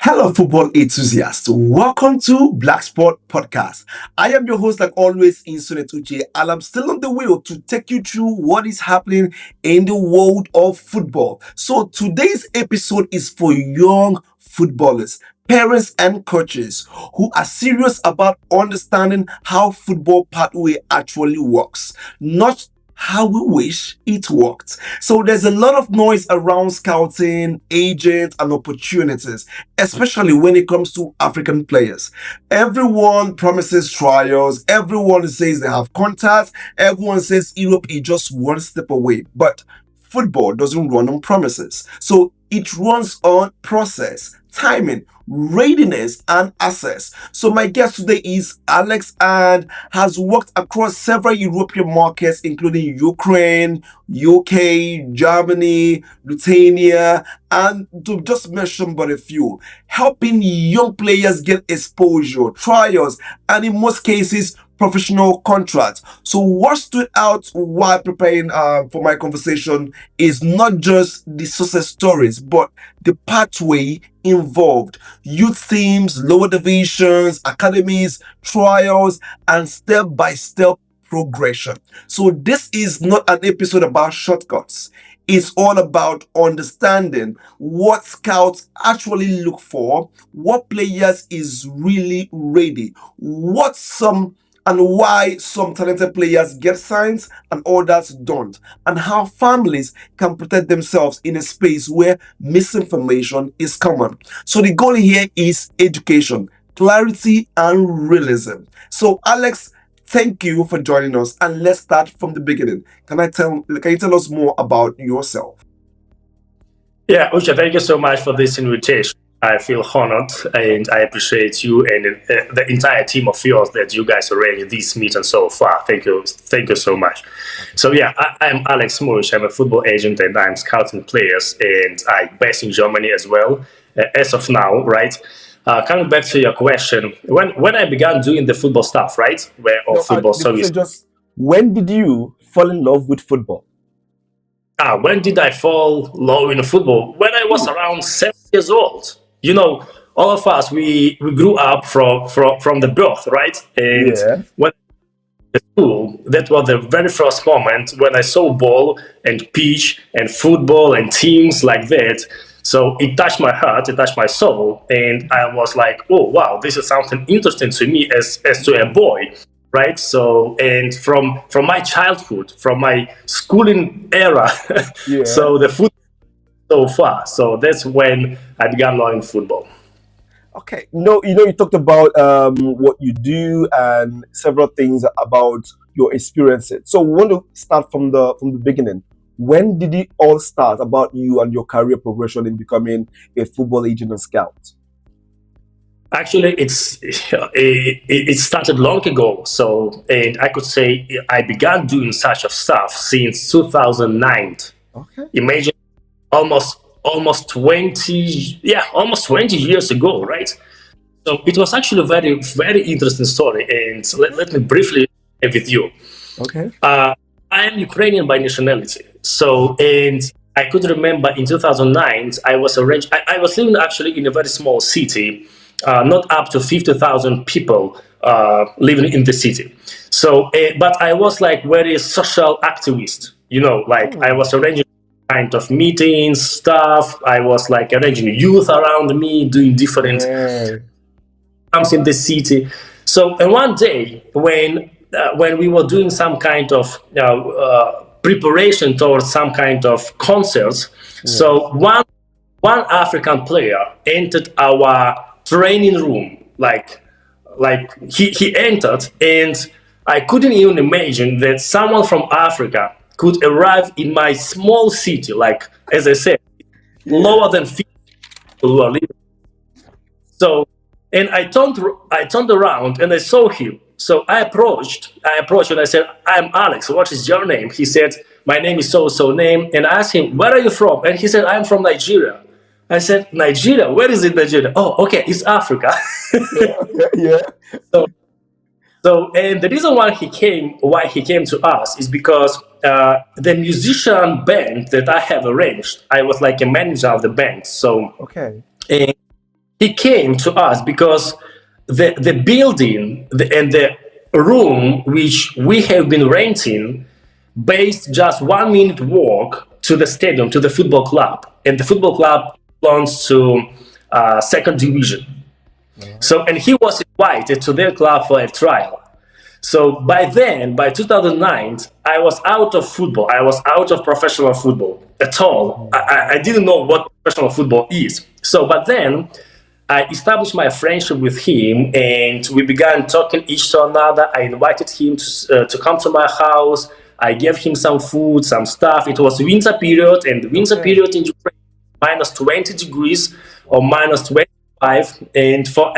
Hello, football enthusiasts. Welcome to Blaqsport Podcast. I am your host, like always, Insonet Uche, and I'm still on the wheel to take you through what is happening in the world of football. So today's episode is for young footballers, parents, and coaches who are serious about understanding how football pathway actually works, not how we wish it worked. So there's a lot of noise around scouting, agents, and opportunities, especially when it comes to African players. Everyone promises trials, everyone says they have contacts, everyone says Europe is just one step away. But football doesn't run on promises. So it runs on process, timing, readiness, and access. So my guest today is Alex and has worked across several European markets, including Ukraine, UK, Germany, Lithuania, and to just mention but a few, helping young players get exposure, trials, and in most cases, professional contracts. So what stood out while preparing for my conversation is not just the success stories, but the pathway involved: youth teams, lower divisions, academies, trials, and step-by-step progression. So this is not an episode about shortcuts. It's all about understanding what scouts actually look for, what players is really ready, what some and why some talented players get signs and others don't, and how families can protect themselves in a space where misinformation is common. So the goal here is education, clarity, and realism. So Alex, thank you for joining us, and let's start from the beginning. Can you tell us more about yourself? Yeah, Uche, thank you so much for this invitation. I feel honored and I appreciate you and the entire team of yours that you guys arranged this meeting so far. Thank you so much. So yeah, I'm Alex Murych. I'm a football agent and I'm scouting players, and I'm based in Germany as well, as of now, right? Coming back to your question, when I began doing the football stuff, right, or No, football the service. question just, when did you fall in love with football? When did I fall low in football? When I was around 7 years old. You know, all of us we grew up from the birth, right? And Yeah. when at school, that was the very first moment when I saw ball and pitch and football and teams like that. So it touched my heart, it touched my soul, and I was like, oh wow, this is something interesting to me as to a boy, right? So and from my childhood, from my schooling era, Yeah. so the football so far. So that's when I began learning football. Okay. You talked about what you do and several things about your experiences. So we want to start from the beginning. When did it all start about you and your career progression in becoming a football agent and scout? Actually, it started long ago. So, and I could say I began doing such of stuff since 2009. Okay. Imagine almost 20, yeah, almost 20 years ago, right? So it was actually a very interesting story, and let me briefly share with you. Okay. I am Ukrainian by nationality. So, and I could remember in 2009, I was living actually in a very small city, not up to 50,000 people living in the city. So, but I was like very social activist, like I was arranging kind of meetings, stuff. I was like arranging youth around me, doing different Yeah. comes in the city. So, and one day when we were doing some kind of preparation towards some kind of concerts, so one African player entered our training room, like he entered, and I couldn't even imagine that someone from Africa could arrive in my small city, like as I said, lower than 50 people who are living. So, and I turned around and I saw him. So I approached and I said, I'm Alex. What is your name? He said, my name is so name. And I asked him, where are you from? And he said, I'm from Nigeria. I said, Nigeria? Where is it, Nigeria? Oh, okay, it's Africa. Yeah. So, and the reason why he came to us is because the musician band that I have arranged, I was like a manager of the band. So, Okay. and he came to us because the building and the room which we have been renting based just 1 minute walk to the stadium, to the football club, and the football club belongs to second division. So, and he was invited to their club for a trial. So by then, by 2009, I was out of football. I was out of professional football at all. I didn't know what professional football is. So, but then I established my friendship with him, and we began talking each to another. I invited him to come to my house. I gave him some food, some stuff. It was winter period, and the winter period in Ukraine, minus 20 degrees or minus 25. And for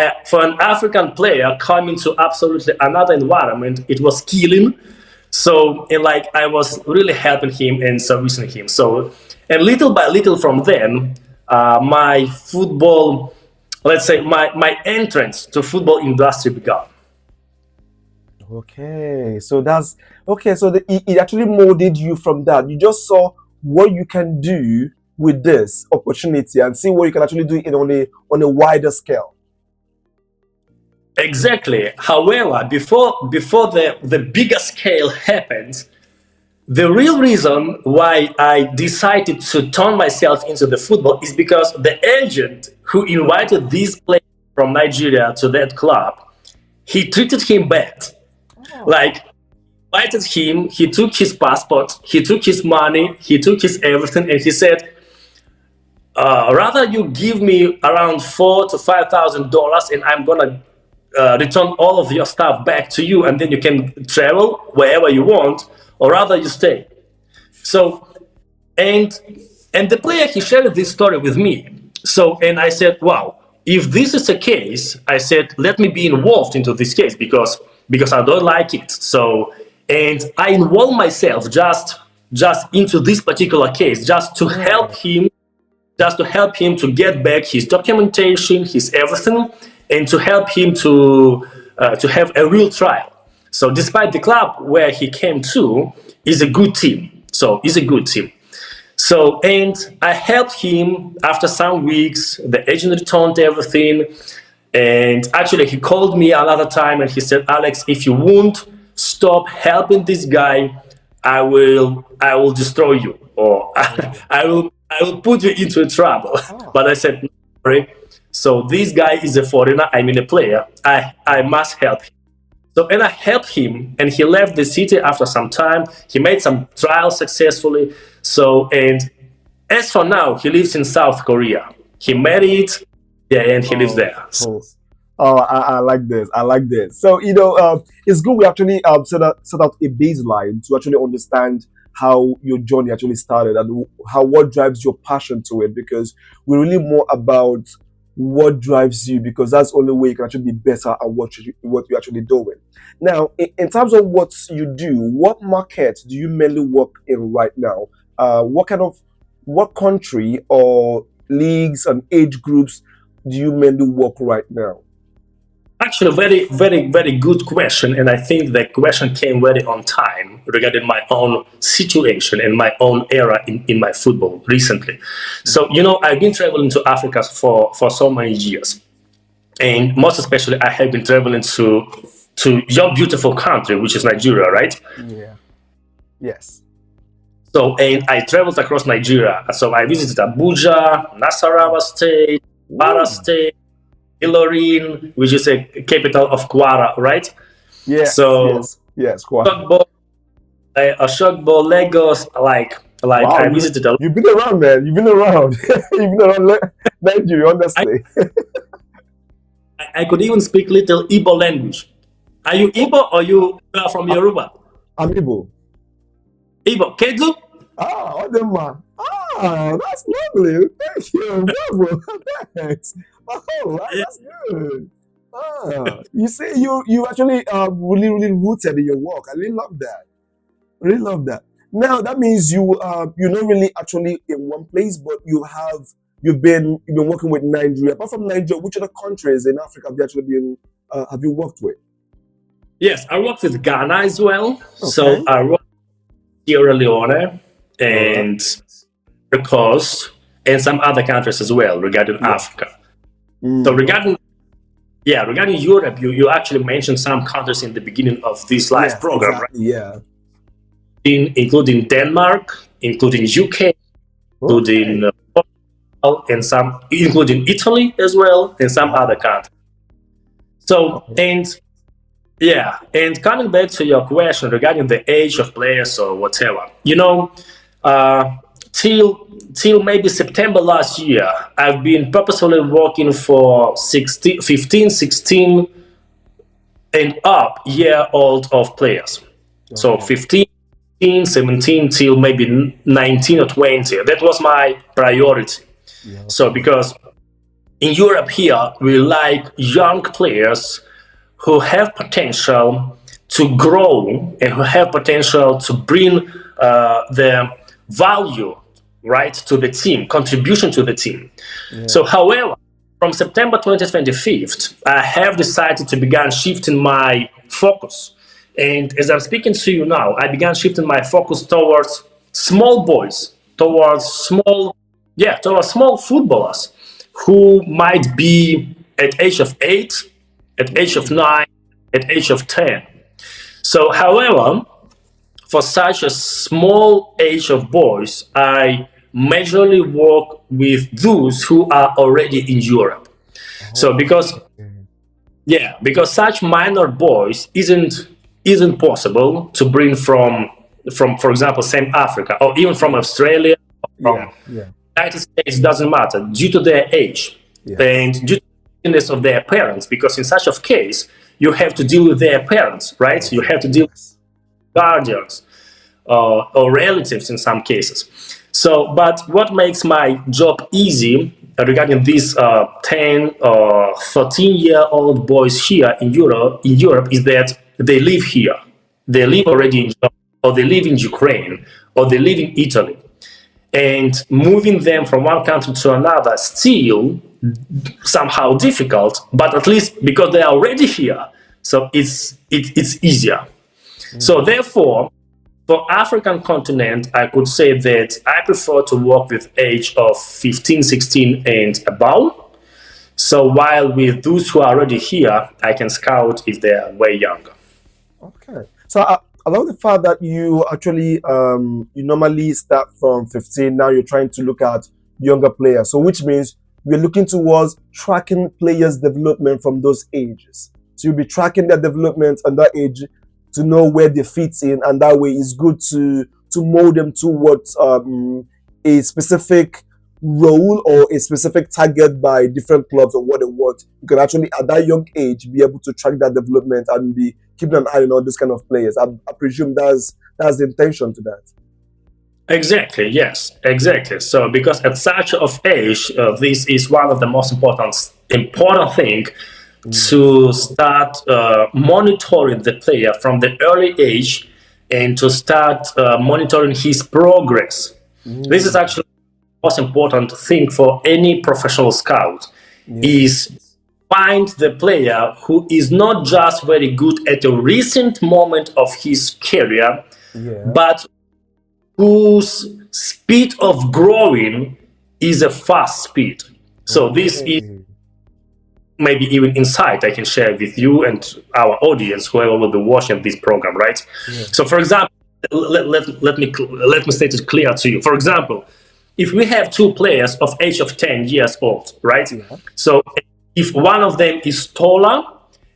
an African player coming to absolutely another environment, it was killing. So, and like, I was really helping him and servicing him. So, and little by little from then, my football, let's say, my entrance to football industry began. Okay, so that's okay. So it actually molded you from that. You just saw what you can do with this opportunity and see what you can actually do on a wider scale. Exactly. However, before the bigger scale happened, the real reason why I decided to turn myself into the football is because the agent who invited this player from Nigeria to that club, he treated him bad. Like, invited him, he took his passport, he took his money, he took his everything, and he said, rather you give me around $4,000 to $5,000, and I'm gonna return all of your stuff back to you, and then you can travel wherever you want, or rather you stay. So, and the player, he shared this story with me. So, and I said, wow, if this is the case, I said, let me be involved into this case because I don't like it. So, and I involve myself just into this particular case, just to help him to get back his documentation, his everything, and to help him to have a real trial. So despite the club where he came to is a good team. So it's a good team. So, and I helped him after some weeks. The agent returned everything. And actually, he called me another time and he said, Alex, if you won't stop helping this guy, I will destroy you, or I will put you into trouble. But I said, no, sorry. So this guy is a foreigner, I mean a player. I must help him. So, and I helped him, and he left the city after some time. He made some trials successfully. So, and as for now, he lives in South Korea. He married, yeah, and he lives there. Cool. Oh, I like this. I like this. So, it's good we actually set out a baseline to actually understand how your journey actually started and what drives your passion to it, because we're really more about what drives you, because that's the only way you can actually be better at what you're actually doing. Now, in terms of what you do, what market do you mainly work in right now? What country or leagues and age groups do you mainly work right now? Actually, very, very, very good question. And I think the question came very on time regarding my own situation and my own era in my football recently. So, I've been traveling to Africa for so many years. And most especially, I have been traveling to your beautiful country, which is Nigeria, right? Yeah. Yes. So, and I traveled across Nigeria. So I visited Abuja, Nasarawa State, Kwara State, Ilorin, which is a capital of Kwara, right? Yeah. So, yes, Kwara. Oshogbo, Lagos, like wow, I visited. You've been around, man. You've been around. You've been around Nigeria, honestly. I could even speak little Igbo language. Are you Igbo or you are from Yoruba? I'm Igbo. Igbo, Kedu? Odema. That's lovely. Thank you. Bravo. Thanks. Oh, that's good. You say you actually really, really rooted in your work. I really love that. Really love that. Now that means you're not really actually in one place, but you've been working with Nigeria. Apart from Nigeria, which other countries in Africa have you actually been have you worked with? Yes, I worked with Ghana as well. Okay. So I worked with Sierra Leone and the Coast and some other countries as well regarding Africa. So regarding Europe, you actually mentioned some countries in the beginning of this live program, exactly, right? Including Denmark, including UK, including and some, including Italy as well, and some other countries. So and coming back to your question regarding the age of players or whatever, till maybe September last year, I've been purposefully working for 16, 15, 16 and up year old of players. So 15, 17 till maybe 19 or 20. That was my priority. So because in Europe here, we like young players who have potential to grow and who have potential to bring the value, right, to the team, contribution to the team. So, however, from September 2025, I have decided to begin shifting my focus. And as I'm speaking to you now, I began shifting my focus towards small boys, towards small footballers who might be at age of 8, at age of 9, at age of 10. So, however, for such a small age of boys, I majorly work with those who are already in Europe. So because such minor boys isn't possible to bring from for example, same Africa or even from Australia or from United States, doesn't matter, due to their age and due to the illness of their parents, because in such a case you have to deal with their parents, right? You have to deal with guardians or relatives in some cases. So, but what makes my job easy regarding these 10 or 13-year-old boys here in Europe is that they live here. They live already in Germany, or they live in Ukraine, or they live in Italy. And moving them from one country to another still somehow difficult, but at least because they are already here, so it's easier. So therefore, for African continent, I could say that I prefer to work with age of 15, 16 and above. So while with those who are already here, I can scout if they are way younger. Okay. So I love the fact that you actually you normally start from 15. Now you're trying to look at younger players. So which means we're looking towards tracking players' development from those ages. So you'll be tracking their development at that age to know where they fit in, and that way it's good to mold them towards a specific role or a specific target by different clubs or what they want. You can actually at that young age be able to track that development and be keeping an eye on all these kind of players. I presume that's the intention to that. Exactly, yes, exactly. So because at such of age, this is one of the most important thing to start monitoring the player from the early age and to start monitoring his progress. This is actually the most important thing for any professional scout is find the player who is not just very good at a recent moment of his career, but whose speed of growing is a fast speed. So this is maybe even insight I can share with you and our audience, whoever will be watching this program, right? So for example, let me state it clear to you. For example, if we have two players of age of 10 years old, right? So if one of them is taller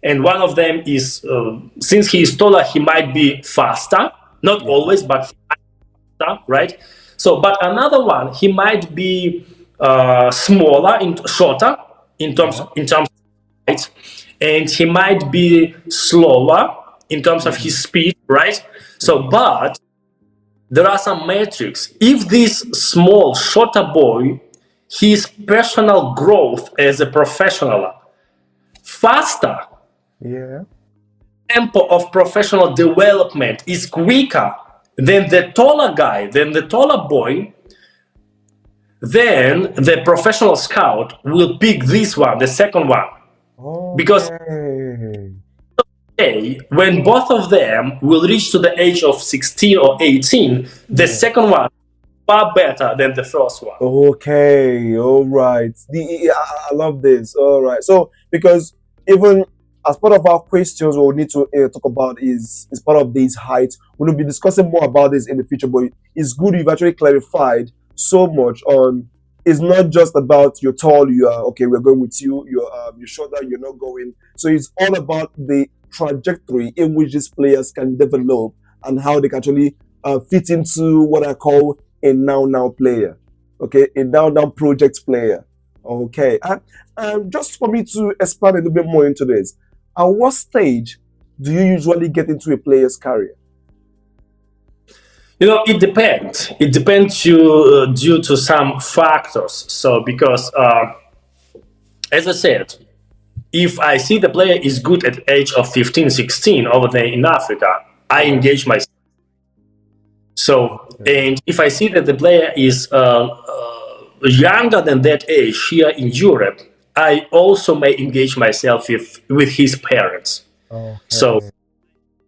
and one of them is, since he is taller, he might be faster, not always, but faster, right? So, but another one, he might be smaller, shorter in terms of height, and he might be slower in terms of his speed, right? So, but there are some metrics. If this small, shorter boy, his personal growth as a professional faster, tempo of professional development is quicker than the taller guy, than the taller boy, then the professional scout will pick this one, the second one. Because when both of them will reach to the age of 16 or 18, the second one far better than the first one. Okay, all right. I love this. All right. So, because even as part of our questions, we'll need to talk about is part of these heights. We'll be discussing more about this in the future, but it's good you've actually clarified so much on. It's not just about you're tall, you are okay. We're going with you. You're shorter. You're not going. So it's all about the trajectory in which these players can develop and how they can actually fit into what I call a now player. Okay, a now project player. Okay, and just for me to expand a little bit more into this, at what stage do you usually get into a player's career? It depends. It depends due to some factors. So, because as I said, if I see the player is good at age of 15, 16 over there in Africa, I engage myself. So, and if I see that the player is younger than that age here in Europe, I also may engage myself with his parents. So,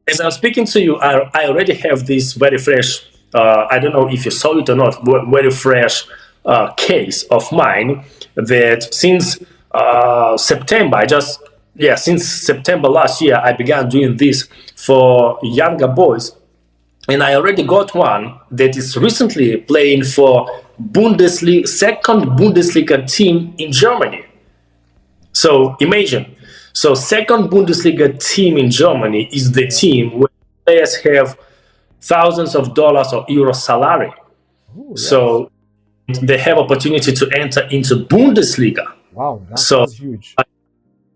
as I'm speaking to you, I already have this very fresh, I don't know if you saw it or not, very fresh case of mine that since September, since September last year, I began doing this for younger boys. And I already got one that is recently playing for second Bundesliga team in Germany. So imagine, second Bundesliga team in Germany is the team where players have thousands of dollars or euro salary. Ooh, yes. So they have opportunity to enter into Bundesliga. Wow, that's huge.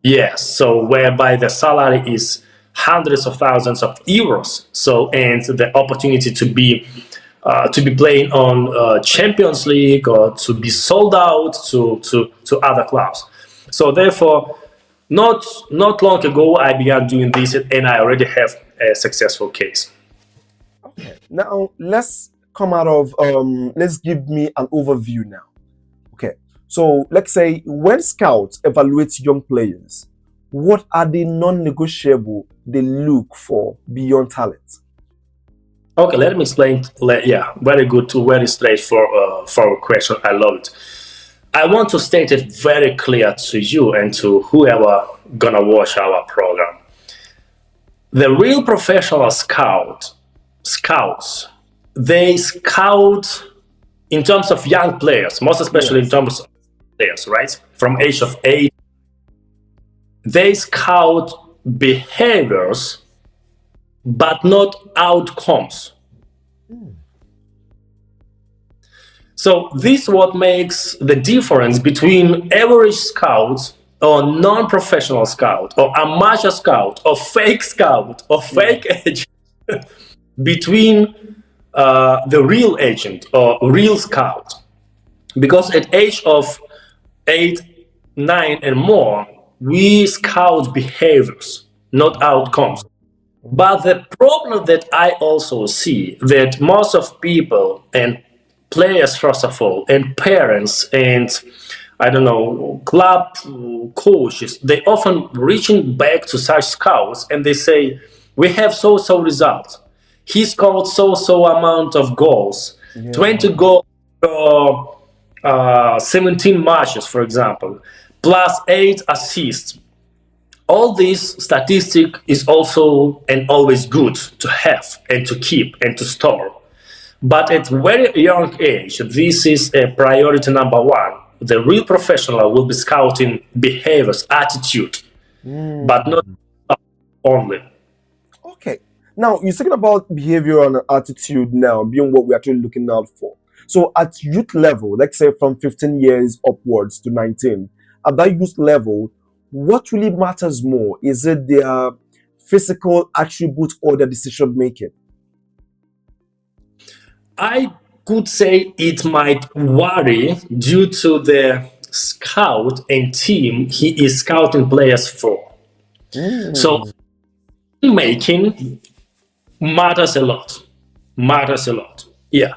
Yes, so whereby the salary is hundreds of thousands of euros. So, and the opportunity to be playing on Champions League or to be sold out to other clubs. So therefore, not long ago, I began doing this, and I already have a successful case. Okay, now let's come out of let's give me an overview now. Okay, so let's say when scouts evaluate young players, what are the non-negotiable they look for beyond talent? Okay, let me explain. Very good, very straightforward question. I love it. I want to state it very clear to you and to whoever gonna watch our program. The real professional scouts, they scout in terms of young players, most especially in terms of players, right? From age of 8, they scout behaviors, but not outcomes. So this is what makes the difference between average scouts or non-professional scout or amateur scout or fake scout or fake agent between the real agent or real scout. Because at age of 8, 9 and more, we scout behaviors, not outcomes. But the problem that I also see that most of people and players, first of all, and parents and I don't know, club coaches, they often reaching back to such scouts and they say, we have so results. He scored so amount of goals, 20 goals for 17 matches, for example, plus 8 assists. All this statistic is also and always good to have and to keep and to store. But at very young age, this is a priority number one. The real professional will be scouting behaviors, attitude, but not only. Okay. Now, you're talking about behavior and attitude now being what we're actually looking out for. So at youth level, let's say from 15 years upwards to 19, at that youth level, what really matters more? Is it their physical attributes or their decision making? I could say it might vary due to the scout and team he is scouting players for. So making matters a lot. Yeah.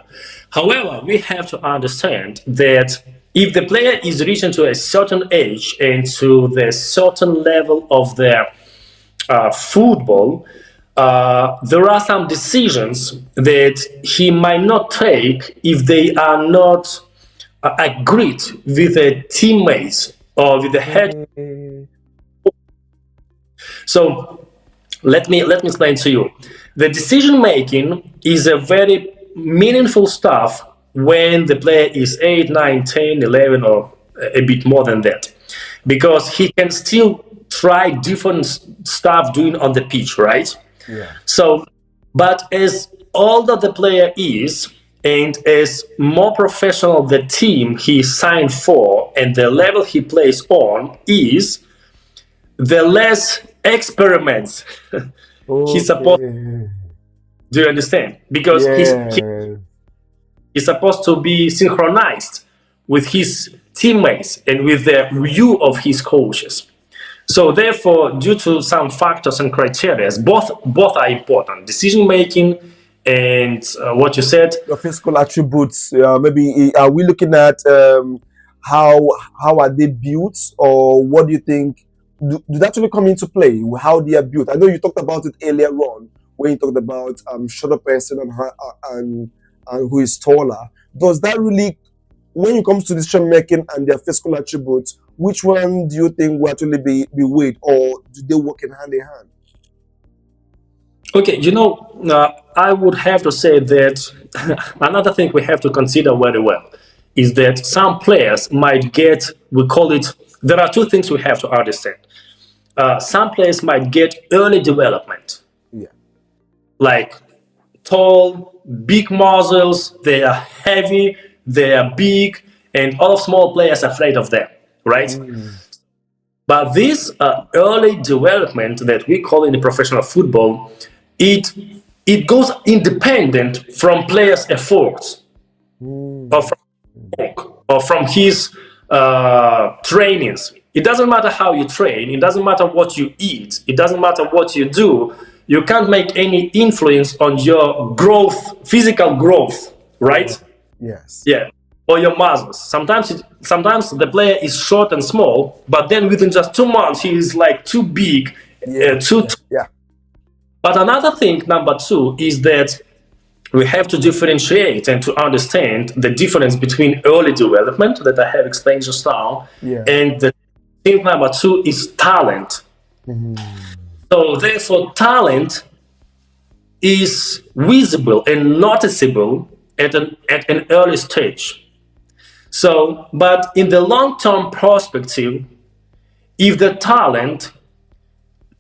However, we have to understand that if the player is reaching to a certain age and to the certain level of their football, there are some decisions that he might not take if they are not agreed with the teammates or with the head. So let me explain to you. The decision making is a very meaningful stuff when the player is 8, 9, 10, 11, or a bit more than that, because he can still try different stuff doing on the pitch, right? Yeah. So, but as older the player is, and as more professional the team he signed for and the level he plays on is, the less experiments he's supposed. Do you understand? Because he's supposed to be synchronized with his teammates and with the view of his coaches. So therefore, due to some factors and criteria, both are important. Decision making and what you said. The physical attributes. Maybe are we looking at how are they built, or what do you think? Do that actually come into play? How they are built? I know you talked about it earlier on when you talked about shorter person and who is taller. Does that really, when it comes to decision making and their physical attributes, which one do you think will actually be weighed, or do they work in hand in hand? Okay, I would have to say that another thing we have to consider very well is that some players might get, we call it, there are two things we have to understand. Some players might get early development, like tall, big muscles, they are heavy, they are big, and all of small players are afraid of them, right? But this early development that we call in the professional football, it goes independent from players' efforts or from his trainings. It doesn't matter how you train, it doesn't matter what you eat, it doesn't matter what you do. You can't make any influence on your growth, physical growth, right? Yes. Yeah. Or your muscles. Sometimes the player is short and small, but then within just 2 months he is like too big, But another thing, number two, is that we have to differentiate and to understand the difference between early development that I have explained just now, and the thing number two is talent. So therefore, talent is visible and noticeable at an early stage. So, but in the long-term perspective, if the talent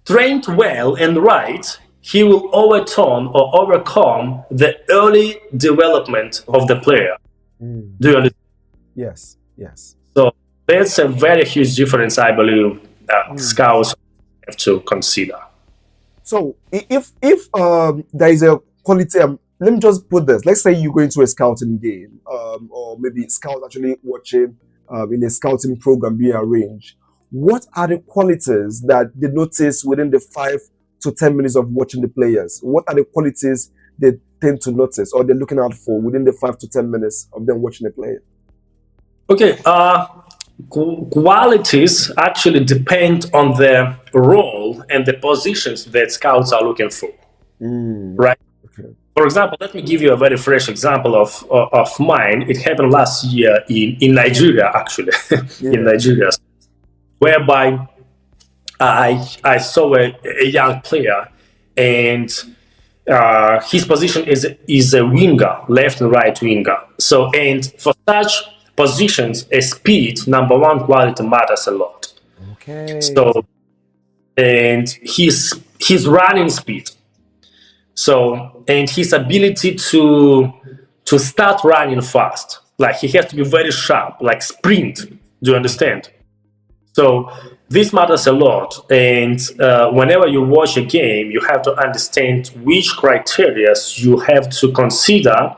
trained well and right, he will overturn or overcome the early development of the player. Do you understand? Yes. So that's a very huge difference, I believe, scouts have to consider. So if there is a quality, let me just put this. Let's say you go into a scouting game, or maybe scouts actually watching in a scouting program being arranged. What are the qualities that they notice within the 5 to 10 minutes of watching the players? What are the qualities they tend to notice or they're looking out for within the 5 to 10 minutes of them watching the player? Okay, qualities actually depend on the role and the positions that scouts are looking for, right? Okay. For example, let me give you a very fresh example of mine. It happened last year in Nigeria, actually, in Nigeria, whereby I saw a young player, and his position is a winger, left and right winger. So, and for such positions, a speed, number one quality, matters a lot. Okay. So, and his running speed. So, and his ability to start running fast, like he has to be very sharp, like sprint. Do you understand? So this matters a lot, and whenever you watch a game, you have to understand which criteria you have to consider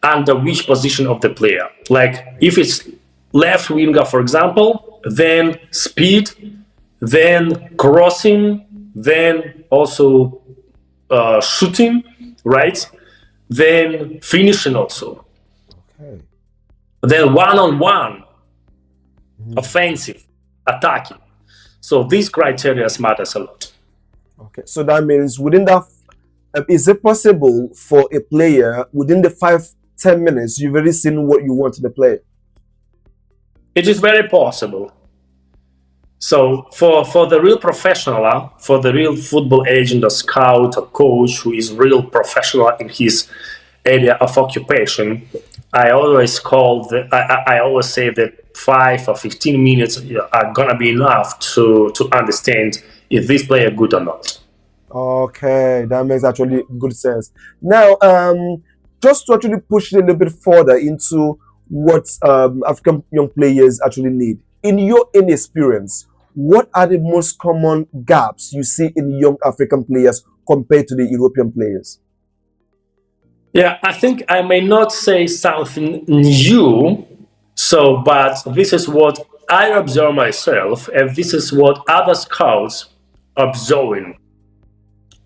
under which position of the player. Like if it's left winger, for example, then speed, then crossing, then also shooting, right? Then finishing also. Okay. Then one-on-one, offensive, attacking. So these criteria matters a lot. Okay. So that means within that Is it possible for a player within the 5-10 minutes you've already seen what you want in the player? It is very possible. So for the real professional, for the real football agent or scout or coach who is real professional in his area of occupation, I always I always say that 5 or 15 minutes are gonna be enough to understand if this player good or not. Okay, that makes actually good sense. Now, just to actually push it a little bit further into what African young players actually need. In your inexperience, what are the most common gaps you see in young African players compared to the European players? Yeah, I think I may not say something new, so but this is what I observe myself, and this is what other scouts observing.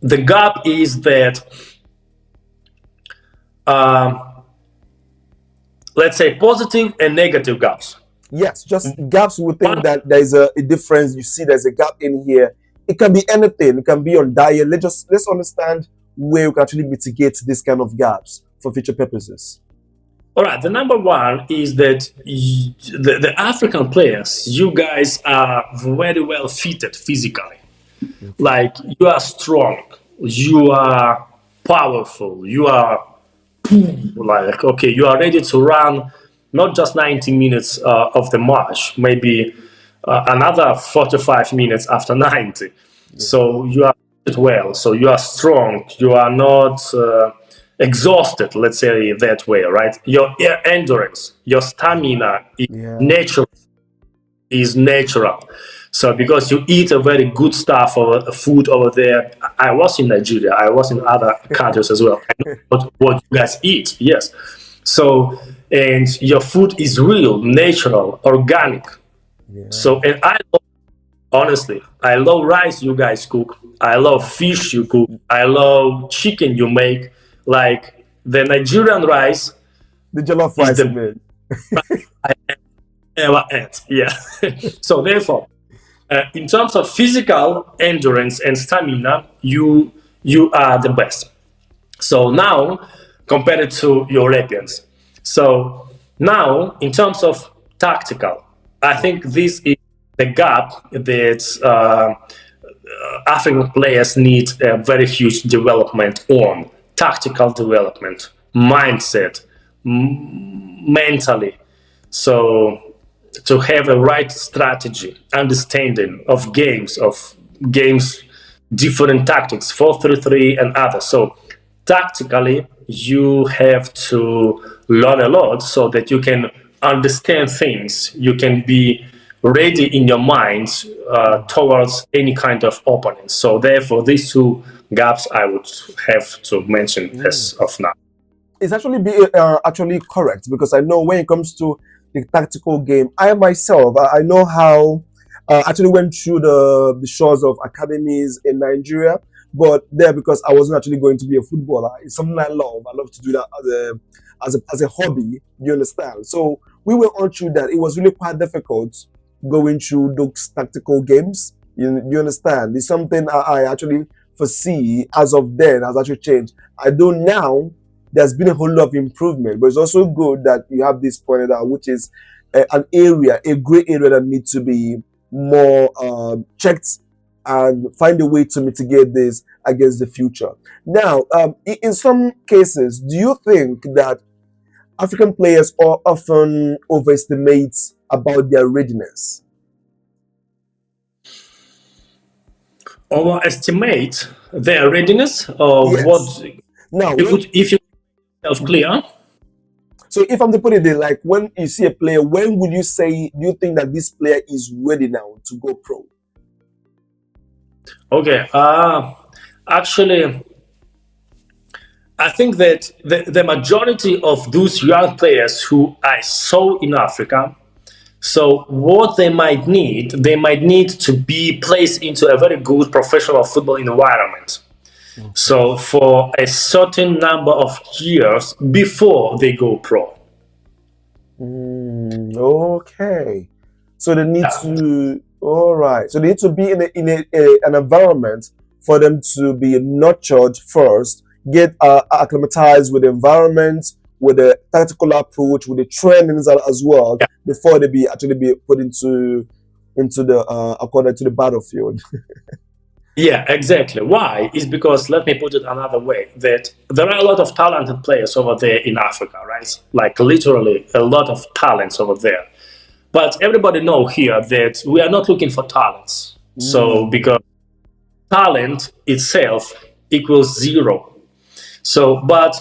The gap is that, um, let's say, positive and negative gaps. Yes, just gaps. We think One, that there is a difference. You see, there's a gap in here. It can be anything. It can be on diet. Let's understand where we can actually mitigate this kind of gaps for future purposes. all right, the number one is that the African players, you guys are very well fitted physically. Okay. Like you are strong, you are powerful, you are like okay, you are ready to run not just 90 minutes of the march, maybe another 45 minutes after 90. Yeah. So you are well, so you are strong, you are not exhausted, let's say that way, right? Your endurance, your stamina Yeah. natural is natural. So because you eat a very good stuff or food over there, I was in Nigeria, I was in other countries as well. I know what you guys eat, yes. So and your food is real, natural, organic. Yeah. So and honestly, I love rice you guys cook. I love fish you cook. I love chicken you make. Like the Nigerian rice The jollof is rice, the man. I ever ate. Yeah. So therefore, in terms of physical endurance and stamina, you are the best. So now, compared to Europeans, so now in terms of tactical, I think this is the gap that African players need a very huge development on tactical development, mindset, mentally. So to have a right strategy, understanding of games, different tactics, 4-3-3 and others. So tactically, you have to learn a lot so that you can understand things. You can be ready in your mind towards any kind of opponent. So therefore, these two gaps I would have to mention Mm. as of now. It's actually correct because I know when it comes to the tactical game, I myself I know how actually went through the shores of academies in Nigeria, but there because I wasn't actually going to be a footballer. It's something I love. I love to do that as a hobby. You understand? So we went on through that. It was really quite difficult going through those tactical games. You understand? It's something I actually foresee as of then has actually changed. I do now there's been a whole lot of improvement, but it's also good that you have this pointed out, which is an area, a gray area that needs to be more checked and find a way to mitigate this against the future. Now, in some cases, do you think that African players are often overestimate about their readiness? Overestimate their readiness or Yes. what Now, you when could if you self Mhm. clear. So if I'm to put it there, like when you see a player, when would you say do you think that this player is ready now to go pro? Okay. Actually, I think that the majority of those young players who I saw in Africa, so what they might need to be placed into a very good professional football environment. Okay. So for a certain number of years before they go pro. Okay. So they need Yeah. to. All right. So they need to be in an environment for them to be nurtured first, get acclimatized with the environment, with the tactical approach, with the trainings as well, Yeah, before they be actually be put into the according to the battlefield. yeah, exactly. Why? Is because, let me put it another way, that there are a lot of talented players over there in Africa, right? Like literally a lot of talents over there. But everybody know here that we are not looking for talents. So Mm, because talent itself equals zero. So, but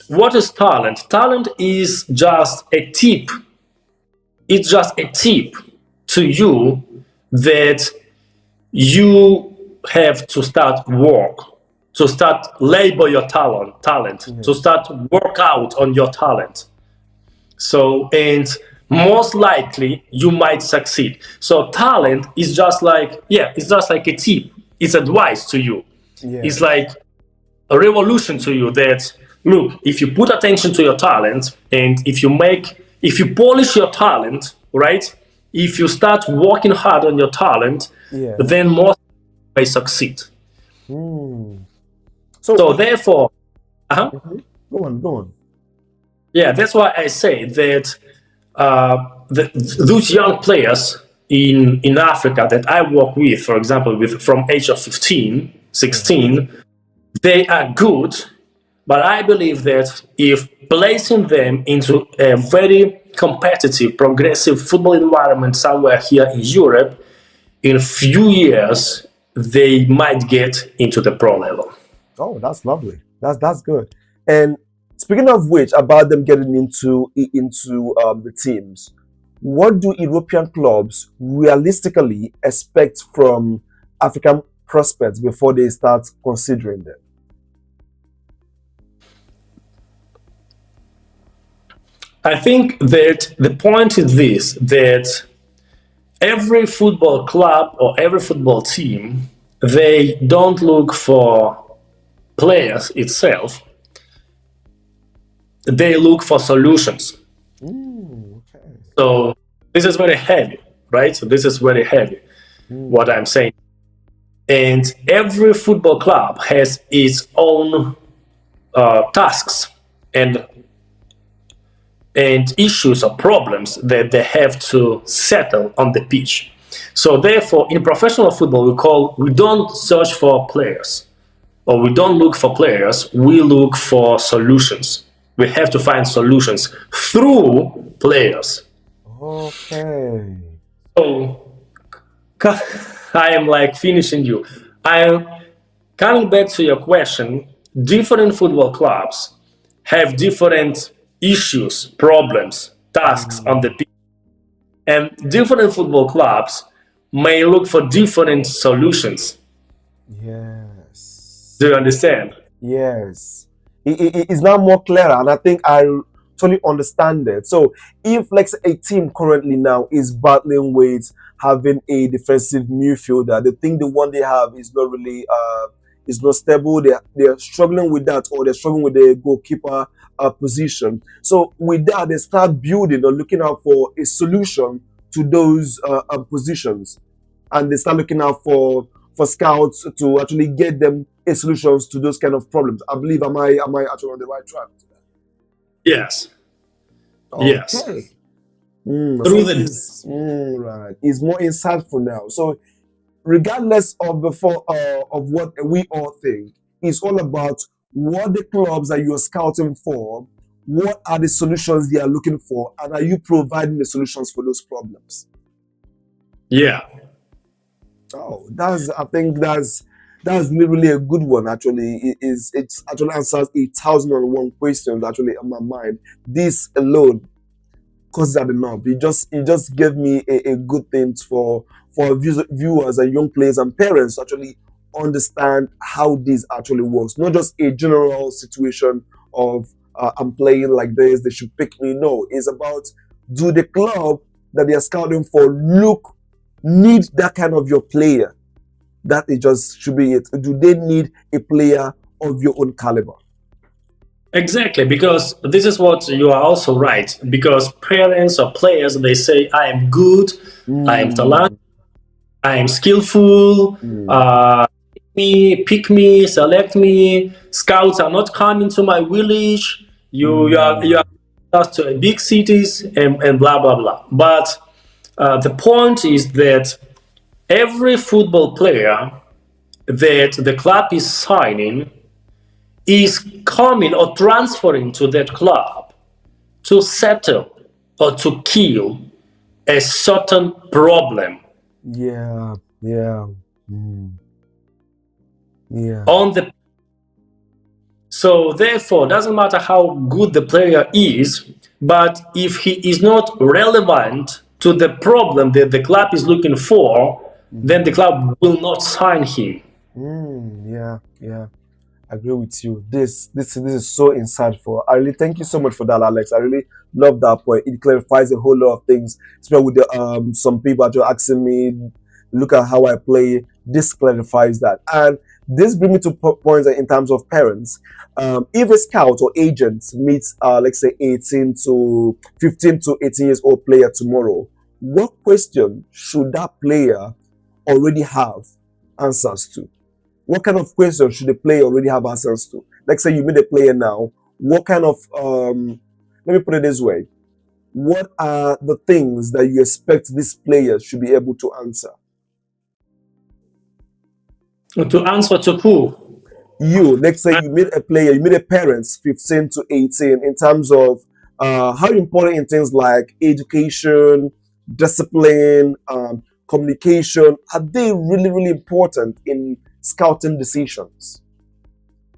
what is talent? Talent is just a tip. It's just a tip to you that you have to start work, to start labor your talent, to yes. start work out on your talent. So, and most likely you might succeed. So talent is just like, yeah, it's just like a tip. It's advice to you. It's Yes. like a revolution to you that, look, if you put attention to your talent, and if you polish your talent, right? If you start working hard on your talent, Yeah. then most may succeed. Mm. So, So therefore, mhm. Go on, go on. yeah, that's why I say that uh, those young players in Africa that I work with, for example, with from age of 15, Yes. 16, they are good, but I believe that if placing them into a very competitive, progressive football environment somewhere here in Europe, in a few years, they might get into the pro level. Oh, that's lovely. That's good. And speaking of which, about them getting into the teams, what do European clubs realistically expect from African prospects before they start considering them? I think that the point is this, that every football club or every football team, they don't look for players itself, they look for solutions. Okay. So this is very heavy, right? So this is very heavy, what Mm, I'm saying. And every football club has its own tasks and issues or problems that they have to settle on the pitch. So therefore, in professional football, we don't search for players, or we don't look for players. We look for solutions. We have to find solutions through players. okay. So I am like finishing you. I am coming back to your question. Different football clubs have different issues, problems, tasks on the Mm, pitch, and different football clubs may look for different solutions. yes. Do you understand? Yes, it's now more clearer, and I think I totally understand it. So, if like say, a team currently now is battling with having a defensive midfielder, the thing the one they have is not really is not stable. They're struggling with that, or they're struggling with the goalkeeper position. So, with that, they start building or looking out for a solution to those positions, and they start looking out for scouts to actually get them a solutions to those kind of problems. I believe am I actually on the right track to that? Yes. Yes. Okay. I Through think the is right. Is more insightful now. So regardless of of what we all think, it's all about what the clubs that you are scouting for, what are the solutions they are looking for, and are you providing the solutions for those problems? yeah. Oh, that's I think that's really a good one. Actually, it's actually answers 1,001 questions actually in my mind. This alone causes that enough. It just gave me a good thing for viewers and young players and parents to actually understand how this actually works. Not just a general situation of I'm playing like this, they should pick me. No, it's about do the club that they are scouting for need that kind of your player. That is just should be it. Do they need a player of your own caliber? Exactly, because this is what you are also right. Because parents or players, they say, I am good, I am talented, Mm, I am skillful, mm, pick me, select me. Scouts are not coming to my village. You are just to big cities and blah blah blah. But the point is that every football player that the club is signing is coming or transferring to that club to settle or to kill a certain problem Yeah, yeah, mm, yeah, on the. So therefore, doesn't matter how good the player is, but if he is not relevant to the problem that the club is looking for, then the club will not sign him. yeah, yeah. I agree with you. This is so insightful. I really thank you so much for that, Alex. I really love that point. It clarifies a whole lot of things. Especially with the some people are just asking me, look at how I play. This clarifies that, and this brings me to points in terms of parents. If a scout or agent meets, let's say, 15 to 18 years old player tomorrow, what question should that player already have answers to? What kind of questions should the player already have answers to? Like say you meet a player now, what kind of let me put it this way. What are the things that you expect this player should be able to answer? To answer to who? You, let's say you meet a player, you meet a parents 15 to 18 in terms of how important in things like education, discipline, communication, are they really, really important in scouting decisions?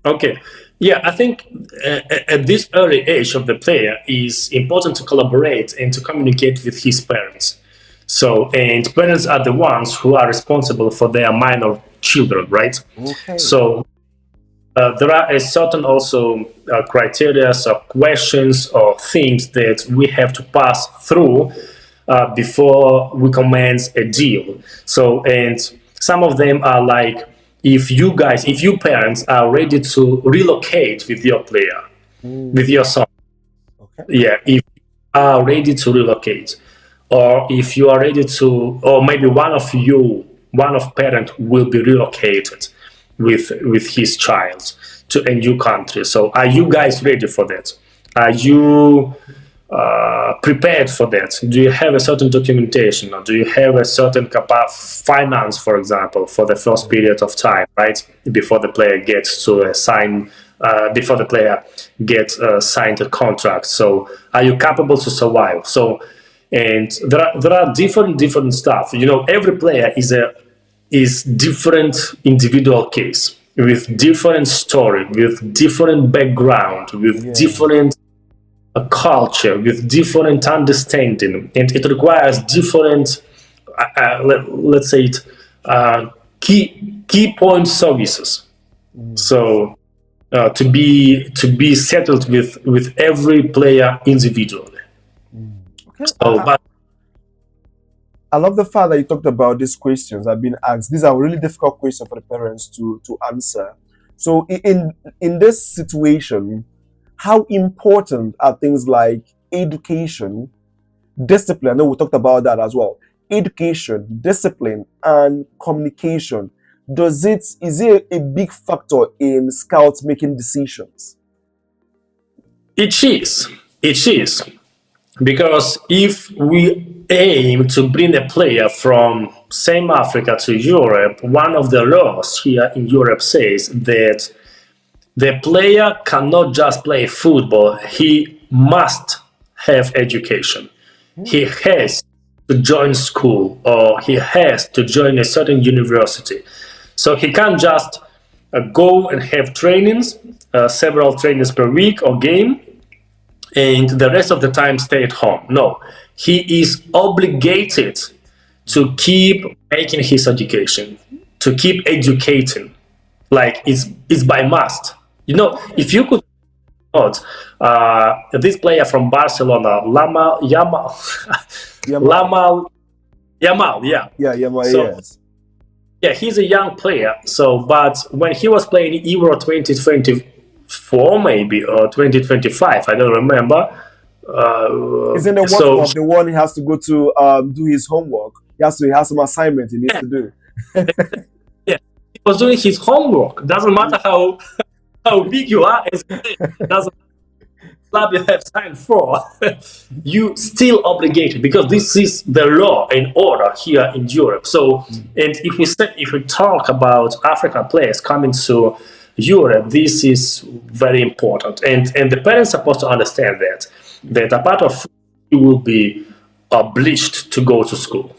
Okay. Yeah, I think at this early age of the player is important to collaborate and to communicate with his parents. So, and parents are the ones who are responsible for their minor children, right? Okay. So, there are a certain also criteria or questions or things that we have to pass through before we commence a deal. So, and some of them are like, if you parents are ready to relocate with your player, with your son, Okay. yeah, if you are ready to relocate, or if you are ready to, or maybe one of parent will be relocated with his child to a new country. So are you guys ready for that? Are you prepared for that? Do you have a certain documentation, or do you have a certain finance, for example, for the first period of time, right, before the player gets to sign, before the player gets signed a contract? So, are you capable to survive? So, and there are different stuff. You know, every player is different individual case with different story, with different background, with Yeah. different a culture with different understanding, and it requires different, let's say it, key point services. So to be settled with every player individually. Okay. So, but I love the fact that you talked about these questions that have been asked. These are really difficult questions for the parents to answer. So in this situation, how important are things like education, discipline? I know we talked about that as well. Education, discipline, and communication. Is it a big factor in scouts making decisions? it is because if we aim to bring a player from same Africa to Europe, one of the laws here in Europe says that the player cannot just play football, he must have education. He has to join school, or he has to join a certain university. So he can't just go and have trainings, several trainings per week or game, and the rest of the time stay at home. No, he is obligated to keep making his education, to keep educating. Like it's by must. You know, if you could not, this player from Barcelona, Lama Yamal, Yamal. Lamal Yamal, yeah. Yeah, Yamal, So yes. yeah, he's a young player. So, but when he was playing Euro 2024, maybe or 2025, I don't remember. Isn't the World So Cup the one he has to go to do his homework? He has some assignment he needs yeah, to do. yeah, he was doing his homework. Doesn't matter how big you are as a player. Doesn't club you have signed for, you still obligated, because this is the law and order here in Europe. So, and if we talk about African players coming to Europe, this is very important, and the parents are supposed to understand that a part of you will be obliged to go to school,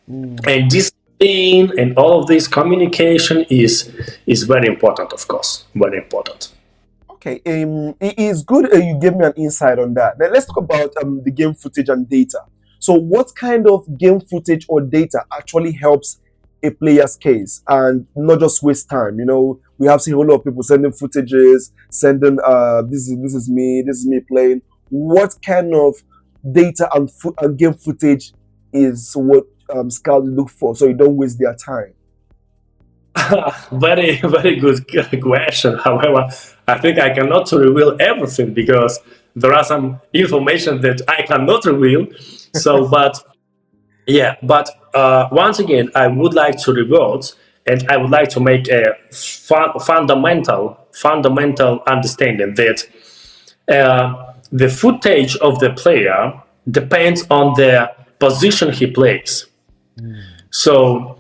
and discipline and all of this communication is very important, of course, very important. Okay, it is good you gave me an insight on that. Now let's talk about the game footage and data. So, what kind of game footage or data actually helps a player's case and not just waste time? You know, we have seen a lot of people sending footages, sending this is me playing. What kind of data and game footage is what scouts look for, so you don't waste their time? Very, very good question. However, I think I cannot reveal everything because there are some information that I cannot reveal. So, but yeah, but once again, I would like to revert, and I would like to make a fundamental understanding that the footage of the player depends on the position he plays. So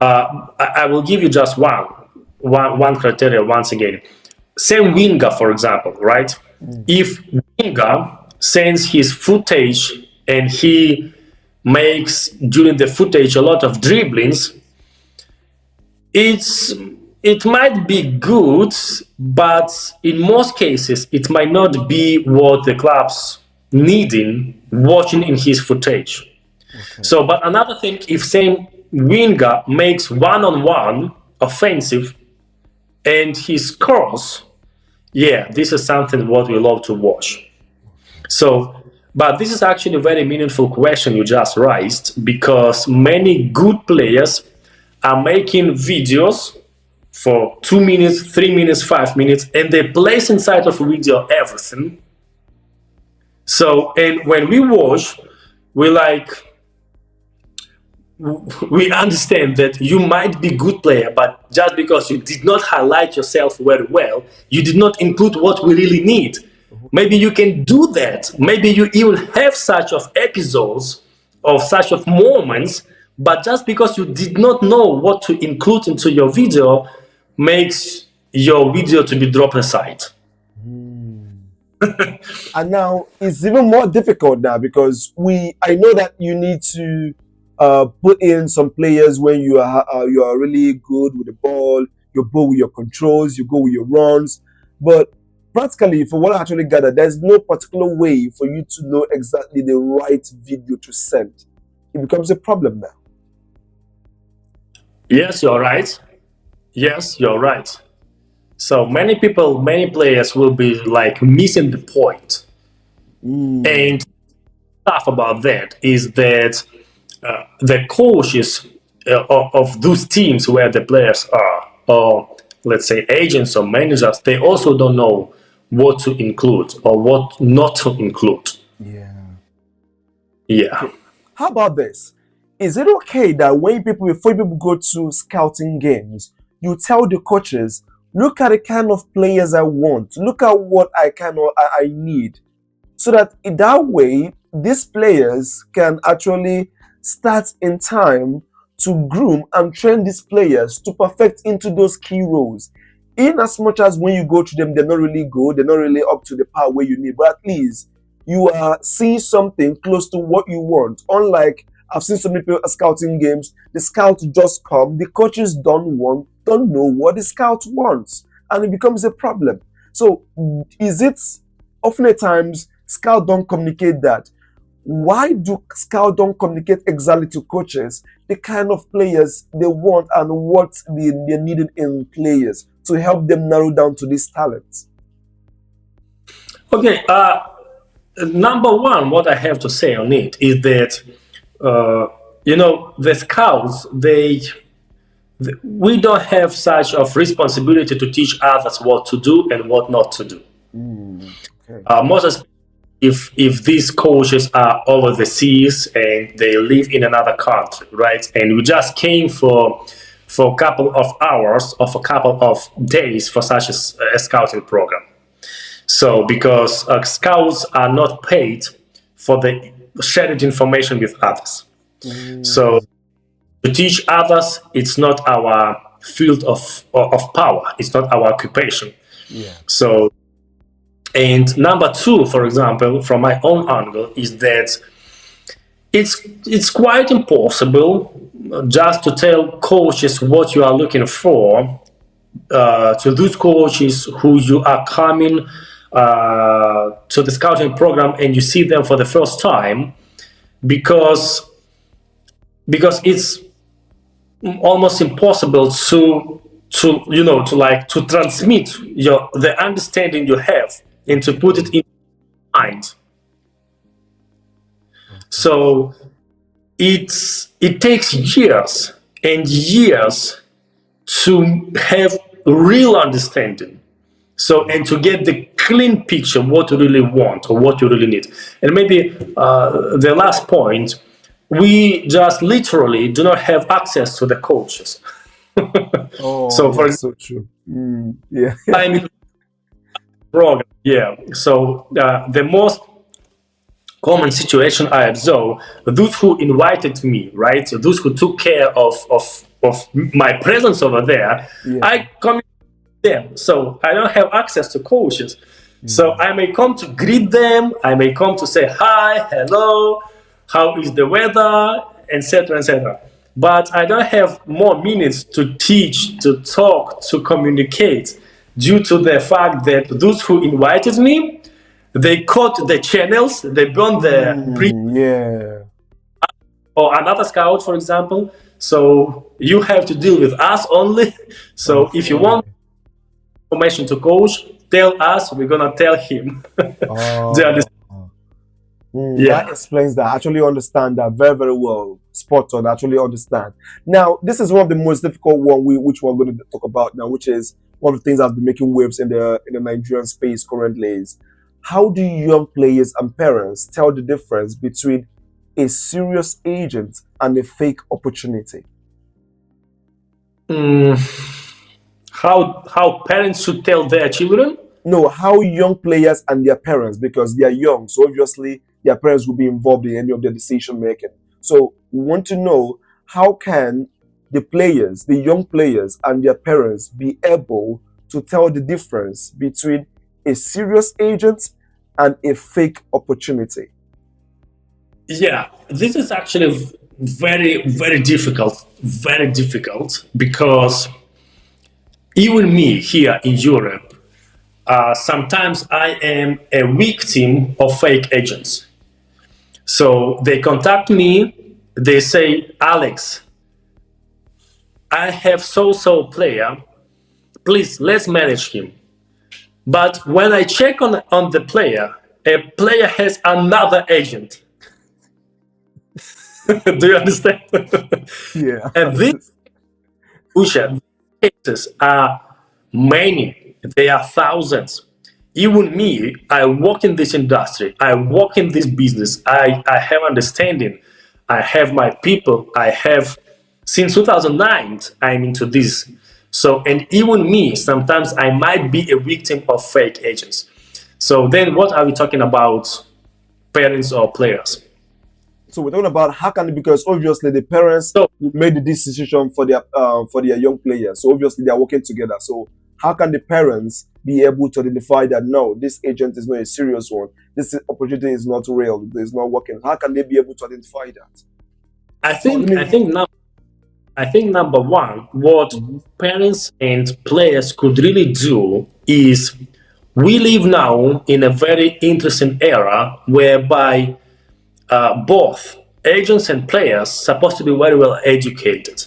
I will give you just one criteria once again. Same winger, for example, right? If winger sends his footage and he makes during the footage a lot of dribblings, it might be good, but in most cases it might not be what the club's needing watching in his footage. So, but another thing, if same winger makes one-on-one offensive and he scores, yeah, this is something what we love to watch. So, but this is actually a very meaningful question you just raised, because many good players are making videos for 2 minutes, 3 minutes, 5 minutes, and they place inside of a video everything. So, and when we watch, we understand that you might be good player, but just because you did not highlight yourself very well, you did not include what we really need. Maybe you can do that. Maybe you even have such of episodes of such of moments, but just because you did not know what to include into your video makes your video to be dropped aside. And now it's even more difficult now because I know that you need to put in some players when you are really good with the ball, you go with your controls, you go with your runs, but practically, for what I actually gather, there's no particular way for you to know exactly the right video to send. It becomes a problem now. Yes, you're right. Yes, you're right. So many players will be like missing the point. And stuff about that is that the coaches of those teams where the players are, or let's say agents or managers, they also don't know what to include or what not to include. Yeah. How about this? Is it okay that before people go to scouting games, you tell the coaches, look at the kind of players I want, look at what I need, so that in that way these players can actually start in time to groom and train these players to perfect into those key roles. In as much as when you go to them, they're not really good, they're not really up to the power where you need, but at least you are seeing something close to what you want. Unlike I've seen so many people at scouting games, the scouts just come, the coaches don't know what the scout wants, and it becomes a problem. So is it often at times scouts don't communicate that? Why do scouts don't communicate exactly to coaches the kind of players they want and what they're needing in players to help them narrow down to these talents? Okay. Number one, what I have to say on it is that the scouts, we don't have such of responsibility to teach others what to do and what not to do. Most especially if these coaches are over the seas and they live in another country, right? And we just came for for a couple of hours or for a couple of days for such a scouting program. So because scouts are not paid for the shared information with others. So to teach others, it's not our field of power. It's not our occupation. So, and number two, for example, from my own angle, is that it's quite impossible just to tell coaches what you are looking for, to those coaches who you are coming to the scouting program and you see them for the first time, because it's almost impossible to transmit the understanding you have and to put it in mind. So it takes years and years to have real understanding. So, and to get the clean picture of what you really want or what you really need. And maybe the last point, we just literally do not have access to the coaches. So for example, so true. I'm in program. Yeah. So the most common situation I observe, those who invited me, right? So those who took care of my presence over there, I come them. So I don't have access to coaches. So I may come to greet them, I may come to say hi, hello, how is the weather, etc., etc. But I don't have more minutes to teach, to talk, to communicate, due to the fact that those who invited me, they cut the channels, they burn the or another scout, for example. So you have to deal with us only. So if you want information to coach, tell us, we're gonna tell him. That explains that. I actually understand that very, very well. Spot on. I actually understand. Now, this is one of the most difficult one which we're going to talk about now, which is one of the things that's been making waves in the Nigerian space currently is how do young players and parents tell the difference between a serious agent and a fake opportunity? How parents should tell their children? No, how young players and their parents, because they are young, so obviously their parents will be involved in any of their decision making. So we want to know how can the players, the young players and their parents be able to tell the difference between a serious agent and a fake opportunity? Yeah, this is actually very, very difficult, because even me here in Europe, sometimes I am a victim of fake agents. So they contact me, they say, Alex, I have so player, please let's manage him. But when I check on the player, a player has another agent. Do you understand? Yeah. And these cases are many, they are thousands. Even me, I work in this industry, I work in this business, I have understanding, I have my people, I have, since 2009, I'm into this. So, and even me, sometimes I might be a victim of fake agents. So then what are we talking about, parents or players? So we're talking about how can, because obviously the parents made the decision for their young players. So obviously they are working together. So how can the parents be able to identify that no, this agent is not a serious one, this opportunity is not real, it's not working? How can they be able to identify that? I think number one, what parents and players could really do is, we live now in a very interesting era whereby both agents and players supposed to be very well educated.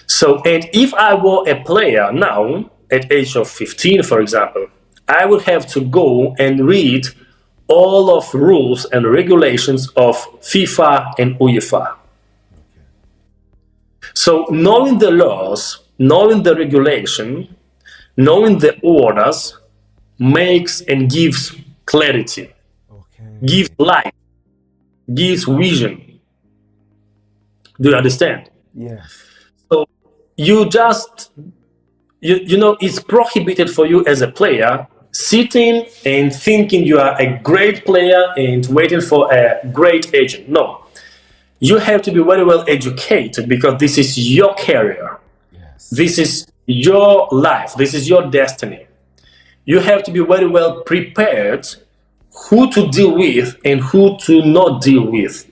So, and if I were a player now at age of 15, for example, I would have to go and read all of rules and regulations of FIFA and UEFA. So knowing the laws, knowing the regulation, knowing the orders makes and gives clarity, gives light, gives vision. Do you understand? Yeah. So you just it's prohibited for you as a player sitting and thinking you are a great player and waiting for a great agent. No, you have to be very well educated because this is your career. Yes. This is your life. This is your destiny. You have to be very well prepared who to deal with and who to not deal with.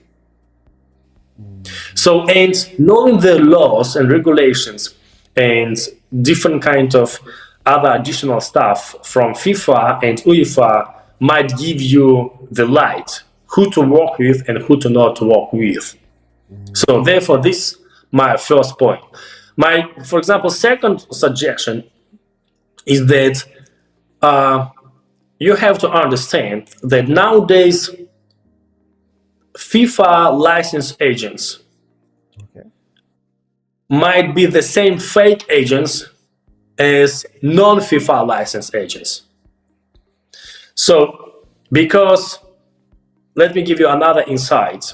So, and knowing the laws and regulations and different kind of other additional stuff from FIFA and UEFA might give you the light who to work with and who to not work with. So therefore, this my first point. My, for example, second suggestion is that you have to understand that nowadays FIFA license agents might be the same fake agents as non-FIFA license agents. So, because, let me give you another insight.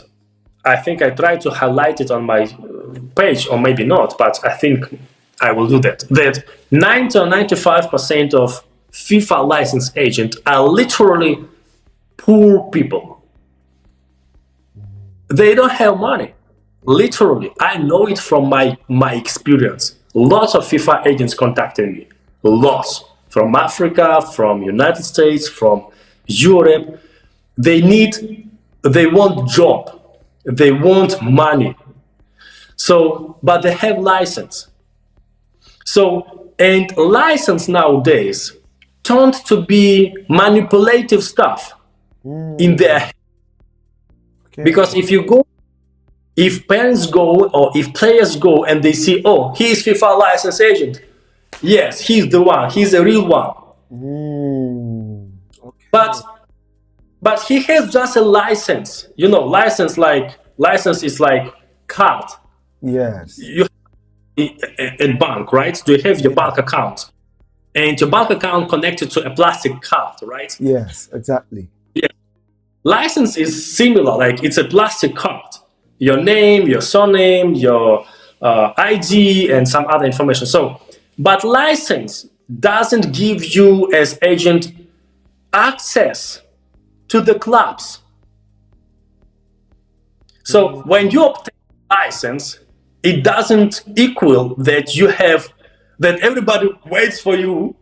I think I tried to highlight it on my page, or maybe not, but I think I will do that. That 90 or 95% of FIFA license agents are literally poor people. They don't have money. Literally, I know it from my experience. Lots of FIFA agents contacted me. Lots. From Africa, from United States, from Europe. They want job. They want money. So, but they have license. So, and license nowadays turned to be manipulative stuff in their head. Okay. Because if parents go or if players go and they see, oh, he's FIFA license agent. Yes, he's the one. He's the real one. Okay. But he has just a license. License is like card. Yes. You at bank, right? Do you have your bank account? And your bank account connected to a plastic card, right? Yes, exactly. Yeah. License is similar, like it's a plastic card. Your name, your surname, your ID, and some other information. So, but license doesn't give you as agent access to the clubs. So when you obtain a license, it doesn't equal that that everybody waits for you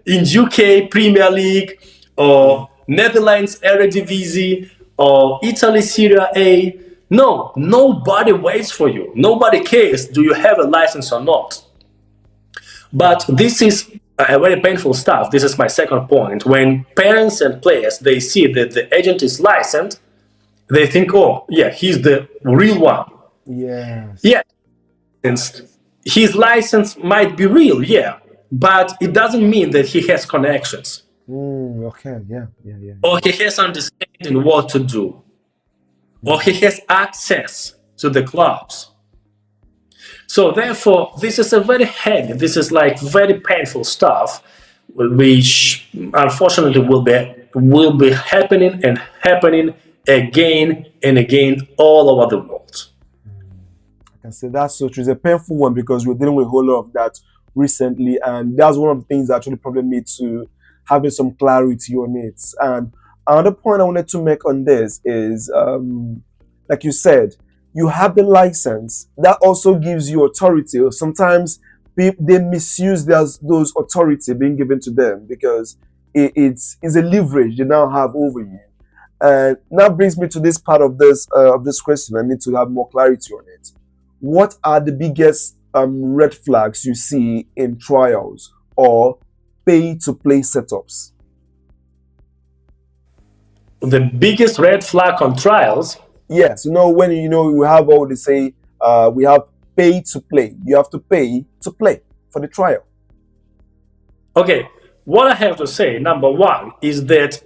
in UK Premier League or Netherlands Eredivisie or Italy Serie A. No, nobody waits for you. Nobody cares, do you have a license or not? But this is a very painful stuff. This is my second point. When parents and players, they see that the agent is licensed, they think, oh, yeah, he's the real one. Yes. Yeah. His license might be real, yeah, but it doesn't mean that he has connections. Okay, yeah. Or he has understanding what to do. Or he has access to the clubs. So therefore, this is a very heavy, this is like very painful stuff, which unfortunately will be happening and happening again and again all over the world. I can say that's so true. It's a painful one because we're dealing with a whole lot of that recently, and that's one of the things that actually prompted me to having some clarity on it. And another point I wanted to make on this is, like you said, you have the license that also gives you authority. Sometimes they misuse those authority being given to them because it's a leverage they now have over you. And that brings me to this part of this question. I need to have more clarity on it. What are the biggest red flags you see in trials or pay-to-play setups? The biggest red flag on trials? Yes, when we have all they say, we have pay to play. You have to pay to play for the trial. Okay, what I have to say, number one, is that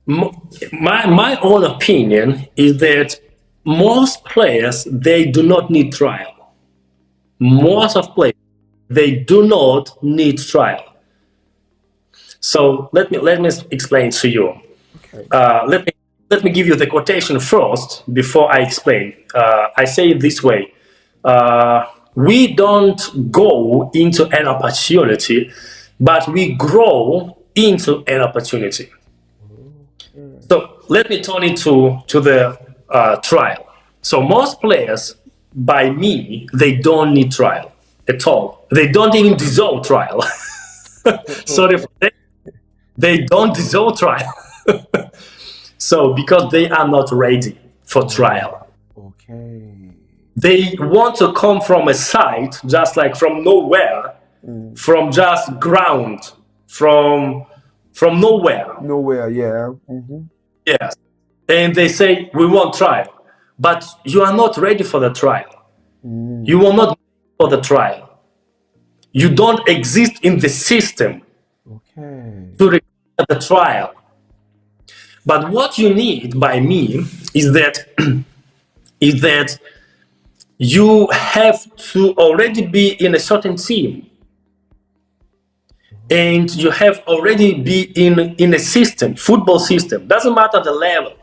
my own opinion is that most players, they do not need trial. Most of players, they do not need trial. So let me explain to you. Okay. Let me give you the quotation first before I explain. I say it this way. we don't go into an opportunity, but we grow into an opportunity. So let me turn it to the trial. So most players, by me, they don't need trial at all. They don't even deserve trial. Sorry for that. They don't deserve trial. So because they are not ready for trial. Okay. They want to come from a site, just like from nowhere, from just ground, from nowhere. Nowhere, yeah. Yes. And they say, we want trial. But you are not ready for the trial. You are not ready for the trial. You don't exist in the system to require the trial. But what you need by me is that you have to already be in a certain team. And you have already be in a system, football system. Doesn't matter the level.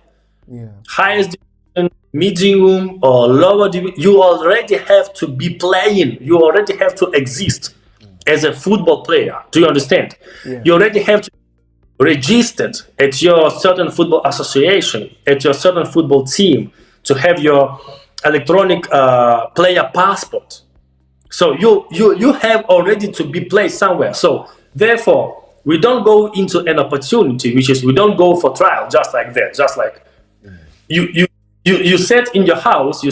Yeah. Highest division, medium or lower division, you already have to be playing. You already have to exist as a football player. Do you understand? Yeah. You already have to be registered at your certain football association, at your certain football team, to have your electronic player passport. So you have already to be placed somewhere. So therefore, we don't go into an opportunity, which is we don't go for trial just like that, just like you sit in your house,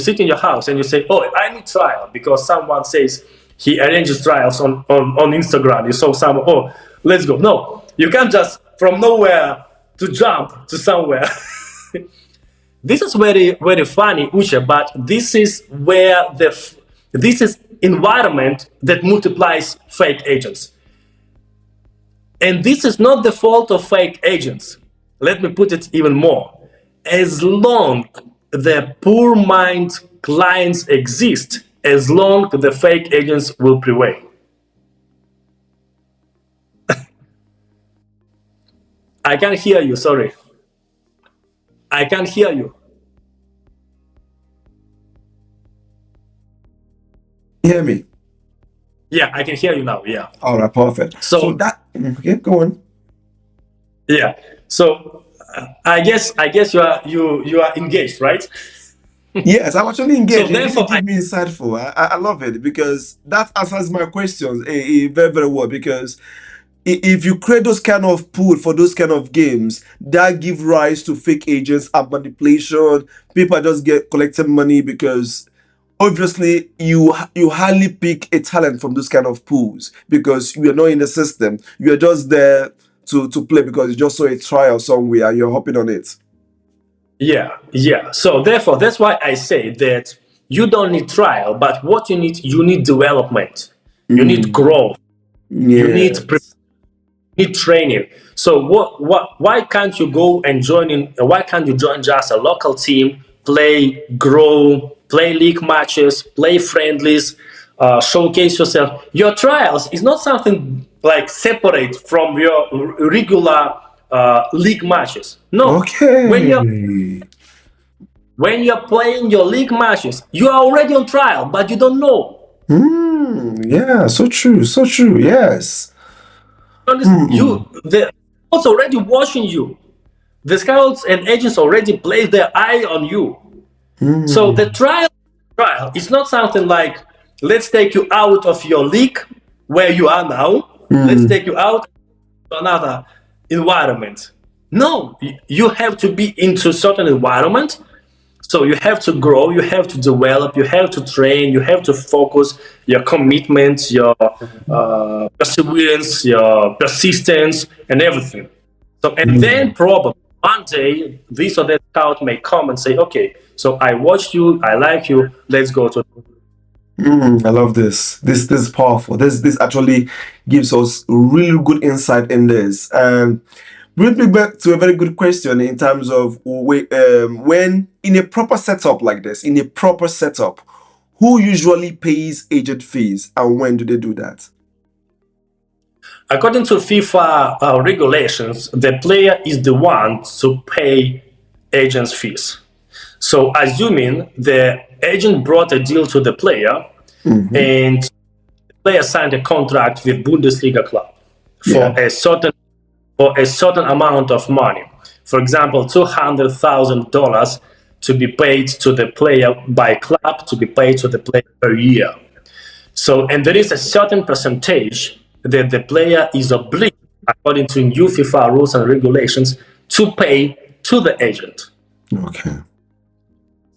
and you say, oh, I need trial because someone says he arranges trials on Instagram. You saw someone, oh, let's go. No, you can't just from nowhere to jump to somewhere. This is very, very funny, Uche, but this is where this is environment that multiplies fake agents. And this is not the fault of fake agents. Let me put it even more. As long the poor mind clients exist, as long the fake agents will prevail. I can't hear you, sorry. I can't hear you. Hear me? Yeah, I can hear you now, yeah. All right, perfect. So that, okay, go on. Yeah, so I guess you are engaged, right? Yes, I'm actually engaged. So therefore, It keep me insightful. I love it because that answers my questions very, very well. Because if you create those kind of pool for those kind of games, that give rise to fake agents and manipulation. People just get collecting money because obviously you hardly pick a talent from those kind of pools because you are not in the system. You are just there to play because you just saw a trial somewhere and you're hopping on it. Yeah. So therefore, that's why I say that you don't need trial, but what you need development. You need growth. Yes. You need training. So why can't you go and why can't you join just a local team, play, grow, play league matches, play friendlies, showcase yourself? Your trials is not something like separate from your regular league matches. No. Okay. When you're playing your league matches, you are already on trial, but you don't know. Yeah, so true. Yes. The scouts already watching you. The scouts and agents already place their eye on you. So the trial is not something like, let's take you out of your league where you are now. Let's take you out to another environment. No, you have to be into a certain environment. So you have to grow, you have to develop, you have to train, you have to focus your commitment, your perseverance, your persistence, and everything. So, and then probably one day, this or that scout may come and say, okay, so I watched you, I like you, let's go to. I love this. This is powerful. This actually gives us really good insight in this. And brings me back to a very good question in terms of when in a proper setup like this, who usually pays agent fees and when do they do that? According to FIFA regulations, the player is the one to pay agent's fees. So assuming the agent brought a deal to the player, and the player signed a contract with Bundesliga club Yeah. for a certain amount of money. For example, $200,000 to be paid to the player by club, to be paid to the player per year. So, and there is a certain percentage that the player is obliged, according to new FIFA rules and regulations, to pay to the agent. Okay.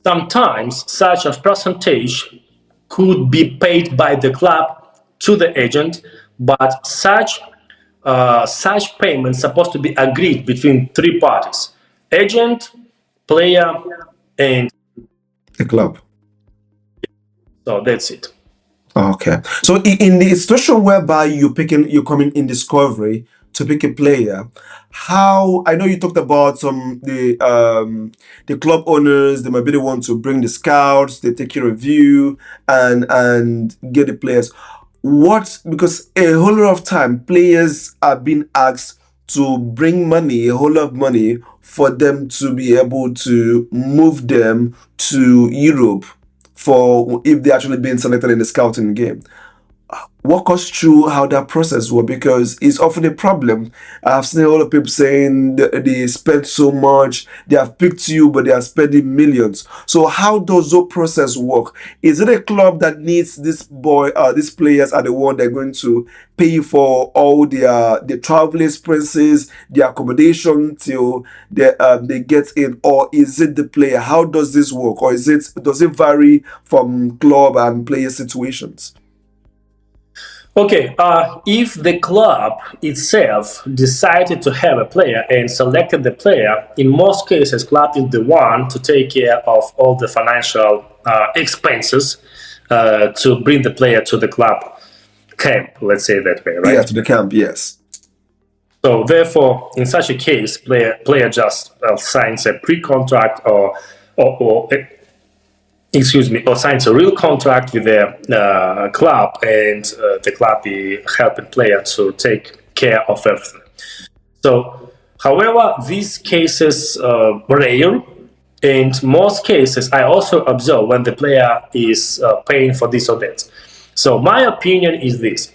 Sometimes such a percentage could be paid by the club to the agent, but such payments supposed to be agreed between three parties: agent, player, and The club. so that's it. Okay. So in the situation whereby you're coming in discovery to pick a player, how I know you talked about the club owners, they might be the one to bring the scouts, they take care of you and get the players. Because a whole lot of time players are being asked to bring money, a whole lot of money for them to be able to move them to Europe for if they're actually being selected in the scouting game. Walk us through how that process works, because it's often a problem. I've seen a lot of people saying they spend so much, they have picked you, but they are spending millions. So how does that process work? Is it a club that needs these players are the one they're going to pay for all their travel expenses, their accommodation till they get in, or is it the player? How does this work, or does it vary from club and player situations? Okay, if the club itself decided to have a player and selected the player, in most cases, club is the one to take care of all the financial expenses to bring the player to the club camp, let's say that way, right? Yeah, to the camp, yes. So therefore, in such a case, player just signs a pre-contract or signs a real contract with the club, and the club is helping player to take care of everything. So, however, these cases are rare. In most cases, I also observe when the player is paying for this or that. So my opinion is this.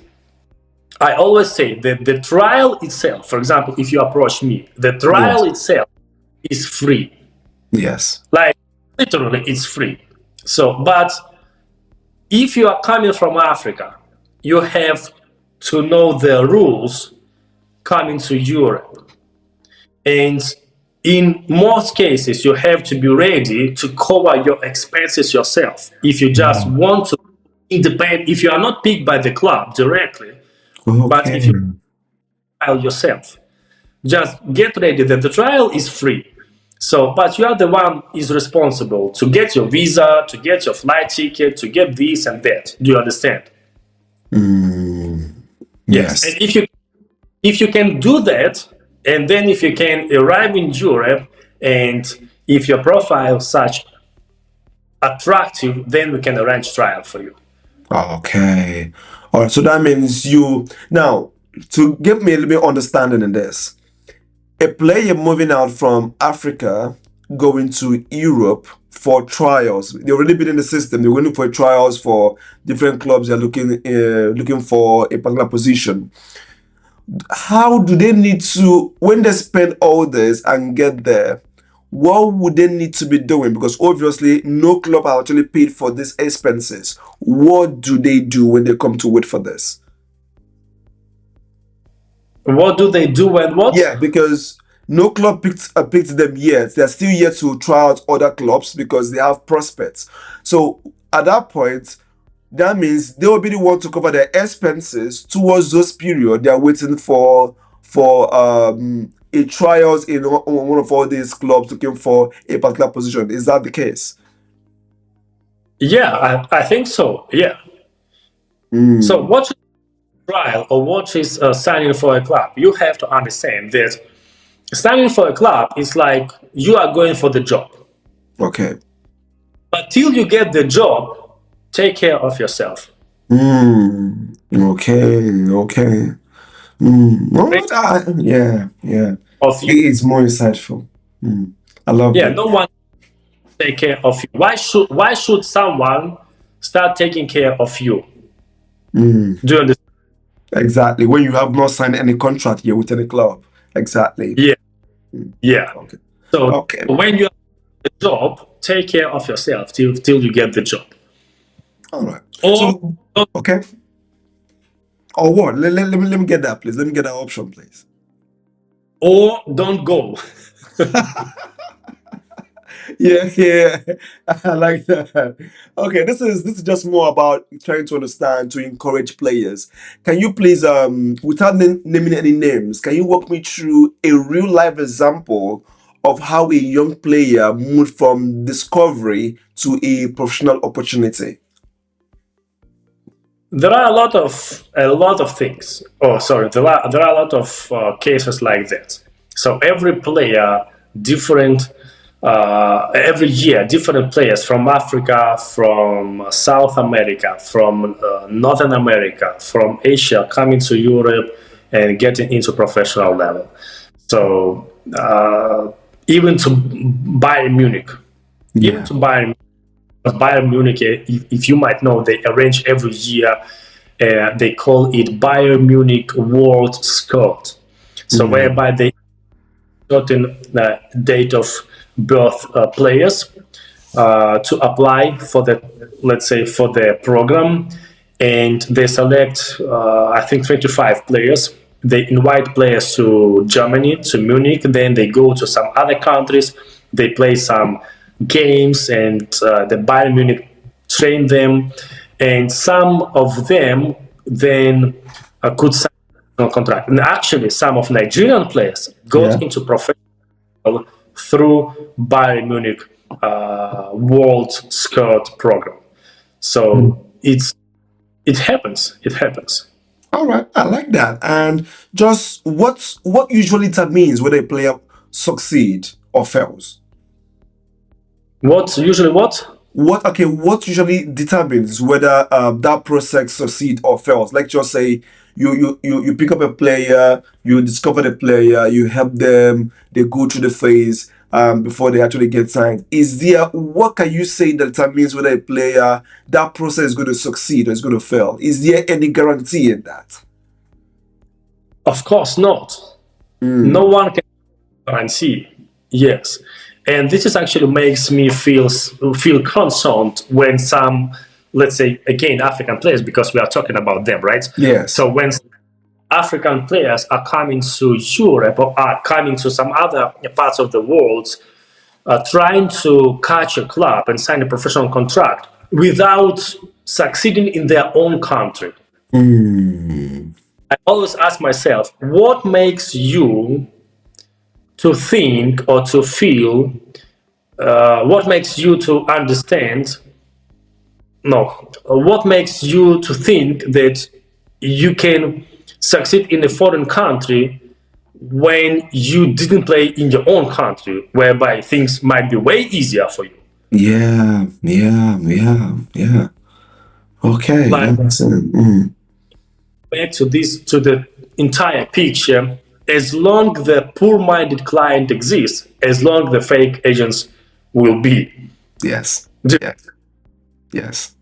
I always say that the trial itself, for example, if you approach me, the trial itself is free. Yes. Like, literally, it's free. So, but if you are coming from Africa, you have to know the rules coming to Europe. And in most cases, you have to be ready to cover your expenses yourself. If you just want to independent, if you are not picked by the club directly, but if you trial yourself, just get ready that the trial is free. So, but you are the one is responsible to get your visa, to get your flight ticket, to get this and that. Do you understand? Yes. And if you can do that, and then if you can arrive in Europe, and if your profile is such attractive, then we can arrange trial for you. Okay. All right. So that means now, to give me a little bit of understanding in this, a player moving out from Africa going to Europe for trials. They've already been in the system. They're going for trials for different clubs. They're looking for a particular position. How do they need to, when they spend all this and get there, what would they need to be doing? Because obviously no club are actually paid for these expenses. What do they do when they come to wait for this? What do they do and what? Yeah, because no club picked them yet. They're still yet to try out other clubs because they have prospects. So at that point, that means they will be the one to cover their expenses towards those period. They are waiting for a trials in one of all these clubs looking for a particular position. Is that the case? Yeah, I think so. Yeah. So what is trial or what is signing for a club? You have to understand that signing for a club is like you are going for the job. Okay. But till you get the job, take care of yourself. Okay. Yeah. Of you. It's more insightful. I love it. No one take care of you. Why should someone start taking care of you. Do you understand? Exactly. When you have not signed any contract yet with any club. Exactly. Yeah. Okay. So when you have a job, take care of yourself till you get the job. All right. Or Okay. Or what? Let me get that, please. Let me get that option, please. or don't go. Yeah, I like that. Okay, this is just more about trying to understand, to encourage players. Can you please, without naming any names, can you walk me through a real life example of how a young player moved from discovery to a professional opportunity? There are a lot of things. Oh, sorry. There are a lot of cases like that. So every player different. Every year, different players from Africa, from South America, from Northern America, from Asia coming to Europe and getting into professional level. So even to Bayern Munich, even to Bayern Munich, if you might know, they arrange every year. They call it Bayern Munich World Scout. So whereby they certain date of birth players to apply for the, let's say, for the program, and they select I think 25 players. They invite players to Germany, to Munich, then they go to some other countries, they play some games, and the Bayern Munich train them, and some of them then could sign a contract. And actually, some of Nigerian players got into professional through Bayern Munich World Scout program. So it happens. It happens. All right, I like that. And just what usually that means whether a player succeed or fails? What usually what? What usually determines whether that process succeed or fails? Like just say you pick up a player, you discover the player, you help them, they go through the phase before they actually get signed. Is there, what can you say that determines whether a player, that process is going to succeed or is going to fail? Is there any guarantee in that? Of course not. No one can guarantee. Yes. And this is actually makes me feel concerned when some, let's say, again, African players, because we are talking about them, right? Yes. So when African players are coming to Europe or are coming to some other parts of the world, trying to catch a club and sign a professional contract without succeeding in their own country. I always ask myself, what makes you to think or to feel, what makes you to understand, what makes you to think that you can succeed in a foreign country when you didn't play in your own country, whereby things might be way easier for you. Yeah. Okay. But Listen. back to the entire picture, as long the poor-minded client exists, as long the fake agents will be. Yes. Yes.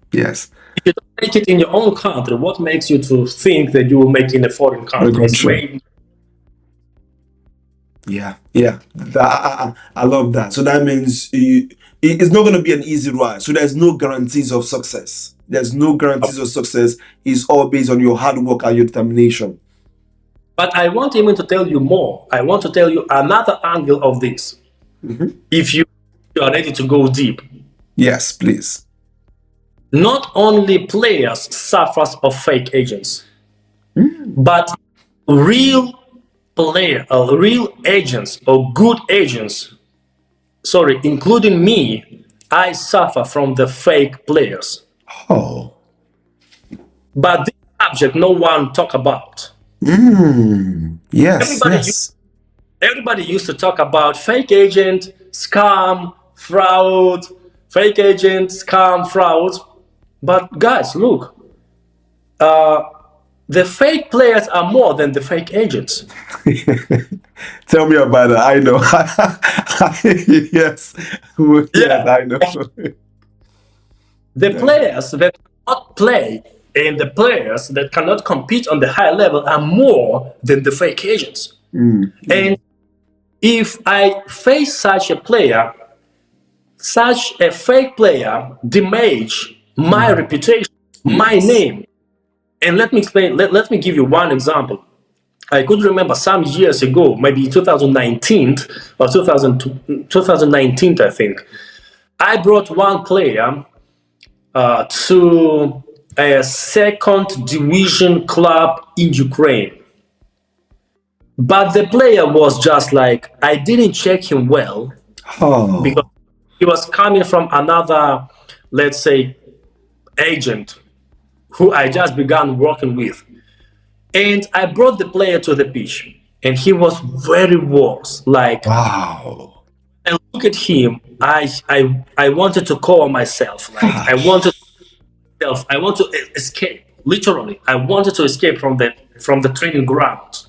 If you don't make it in your own country, what makes you to think that you will make it in a foreign country? It's way. Yeah. I love that. So that means it's not going to be an easy ride. So there's no guarantees of success. There's no guarantees of success. It's all based on your hard work and your determination. But I want even to tell you more. I want to tell you another angle of this. If you are ready to go deep. Yes, please. Not only players suffers of fake agents, but real agents or good agents, including me, I suffer from the fake players. Oh. But this subject no one talk about. Yes. Everybody used to talk about fake agent, scam, fraud, fake agent, scam, fraud. But guys, look, the fake players are more than the fake agents. Tell me about that. I know. Yes, I know. The players that cannot play and the players that cannot compete on the high level are more than the fake agents. And if I face such a player, such a fake player damage my reputation, my name. And let me explain, let me give you one example. I could remember some years ago, maybe 2019 or 2019, I think. I brought one player to a second division club in Ukraine. But the player was just like, I didn't check him well because he was coming from another, let's say, agent who I just began working with. And I brought the player to the pitch, and he was very worse. Like, wow. I look at him, I wanted to call myself. Like, I want to escape. Literally, I wanted to escape from the training ground.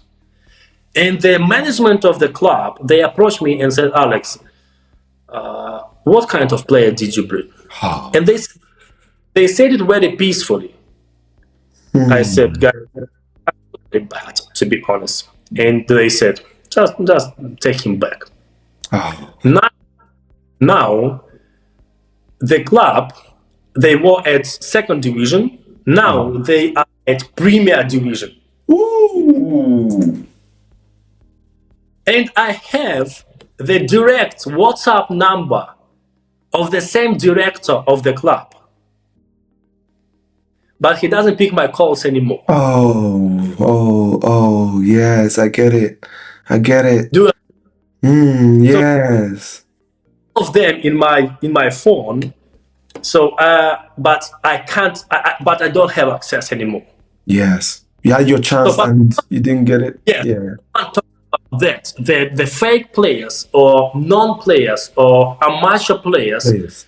And the management of the club, they approached me and said, Alex, what kind of player did you bring? And they said it very peacefully. I said, guys, very bad, to be honest. And they said, just take him back. Now, the club, they were at second division. Now they are at Premier Division. Ooh. And I have the direct WhatsApp number of the same director of the club. But he doesn't pick my calls anymore. Oh, yes, I get it. Yes. Of them in my phone. So, but I can't. But I don't have access anymore. Yes, you had your chance and you didn't get it. Yeah. That the fake players or non-players or amateur players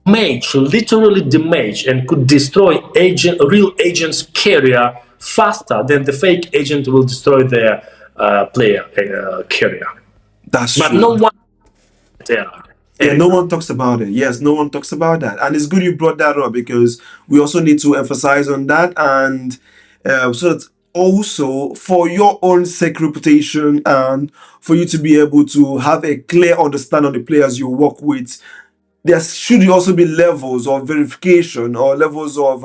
literally damage and could destroy real agent's career faster than the fake agent will destroy their player career. That's but true. No one. No one talks about it. Yes, no one talks about that, and it's good you brought that up because we also need to emphasize on that, and so that also for your own sake reputation and for you to be able to have a clear understanding of the players you work with, there should also be levels of verification or levels of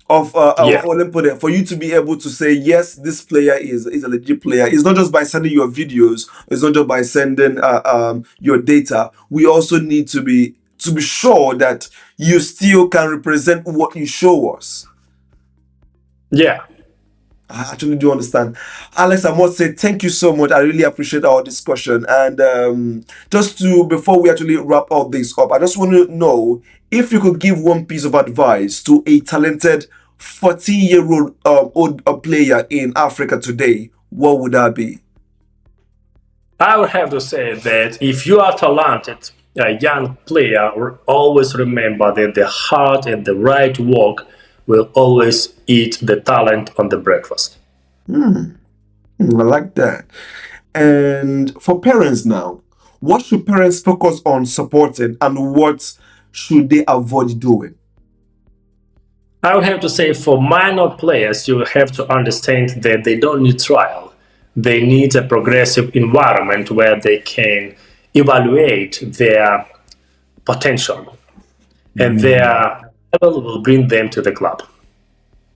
let me put it, for you to be able to say yes, this player is a legit player. It's not just by sending your videos, it's not just by sending your data. We also need to be sure that you still can represent what you show us. Yeah, I actually do understand. Alex, I must say thank you so much. I really appreciate our discussion. And before we actually wrap all this up, I just want to know if you could give one piece of advice to a talented 40-year-old player in Africa today, what would that be? I would have to say that if you are talented, a young player, always remember that the hard and the right work will always eat the talent on the breakfast. I like that. And for parents now, what should parents focus on supporting and what should they avoid doing? I would have to say for minor players, you have to understand that they don't need trial. They need a progressive environment where they can evaluate their potential and their level will bring them to the club.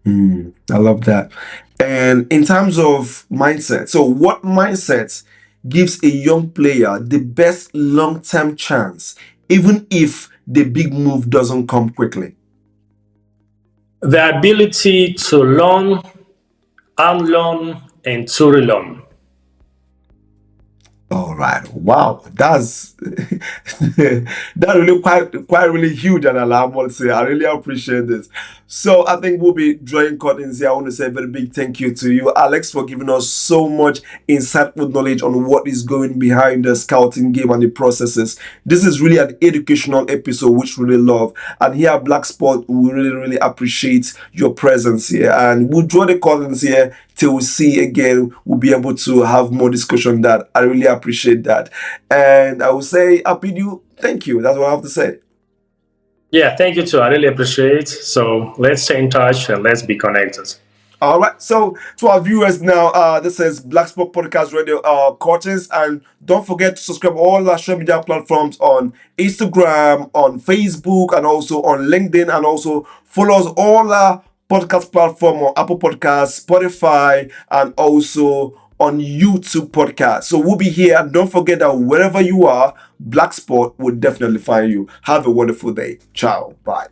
I love that. And in terms of mindset, so what mindset gives a young player the best long-term chance, even if the big move doesn't come quickly? The ability to learn, unlearn, and to relearn. All right. Wow. That's that really quite really huge, and I want to say I really appreciate this. So I think we'll be drawing curtains here. I want to say a very big thank you to you, Alex, for giving us so much insightful knowledge on what is going behind the scouting game and the processes. This is really an educational episode, which we really love. And here at Blaqsport, we really appreciate your presence here. And we'll draw the curtains here till we see again. We'll be able to have more discussion. That I really appreciate that. And I will say, happy new. Thank you. That's what I have to say. Yeah, thank you too. I really appreciate. So let's stay in touch and let's be connected. All right. So to our viewers now, this is Blaqsport Podcast Radio Curtis, and don't forget to subscribe to all our social media platforms on Instagram, on Facebook, and also on LinkedIn, and also follow us all our podcast platform on Apple Podcasts, Spotify, and also on YouTube podcast. So we'll be here. And don't forget that wherever you are, Blaqsport will definitely find you. Have a wonderful day. Ciao. Bye.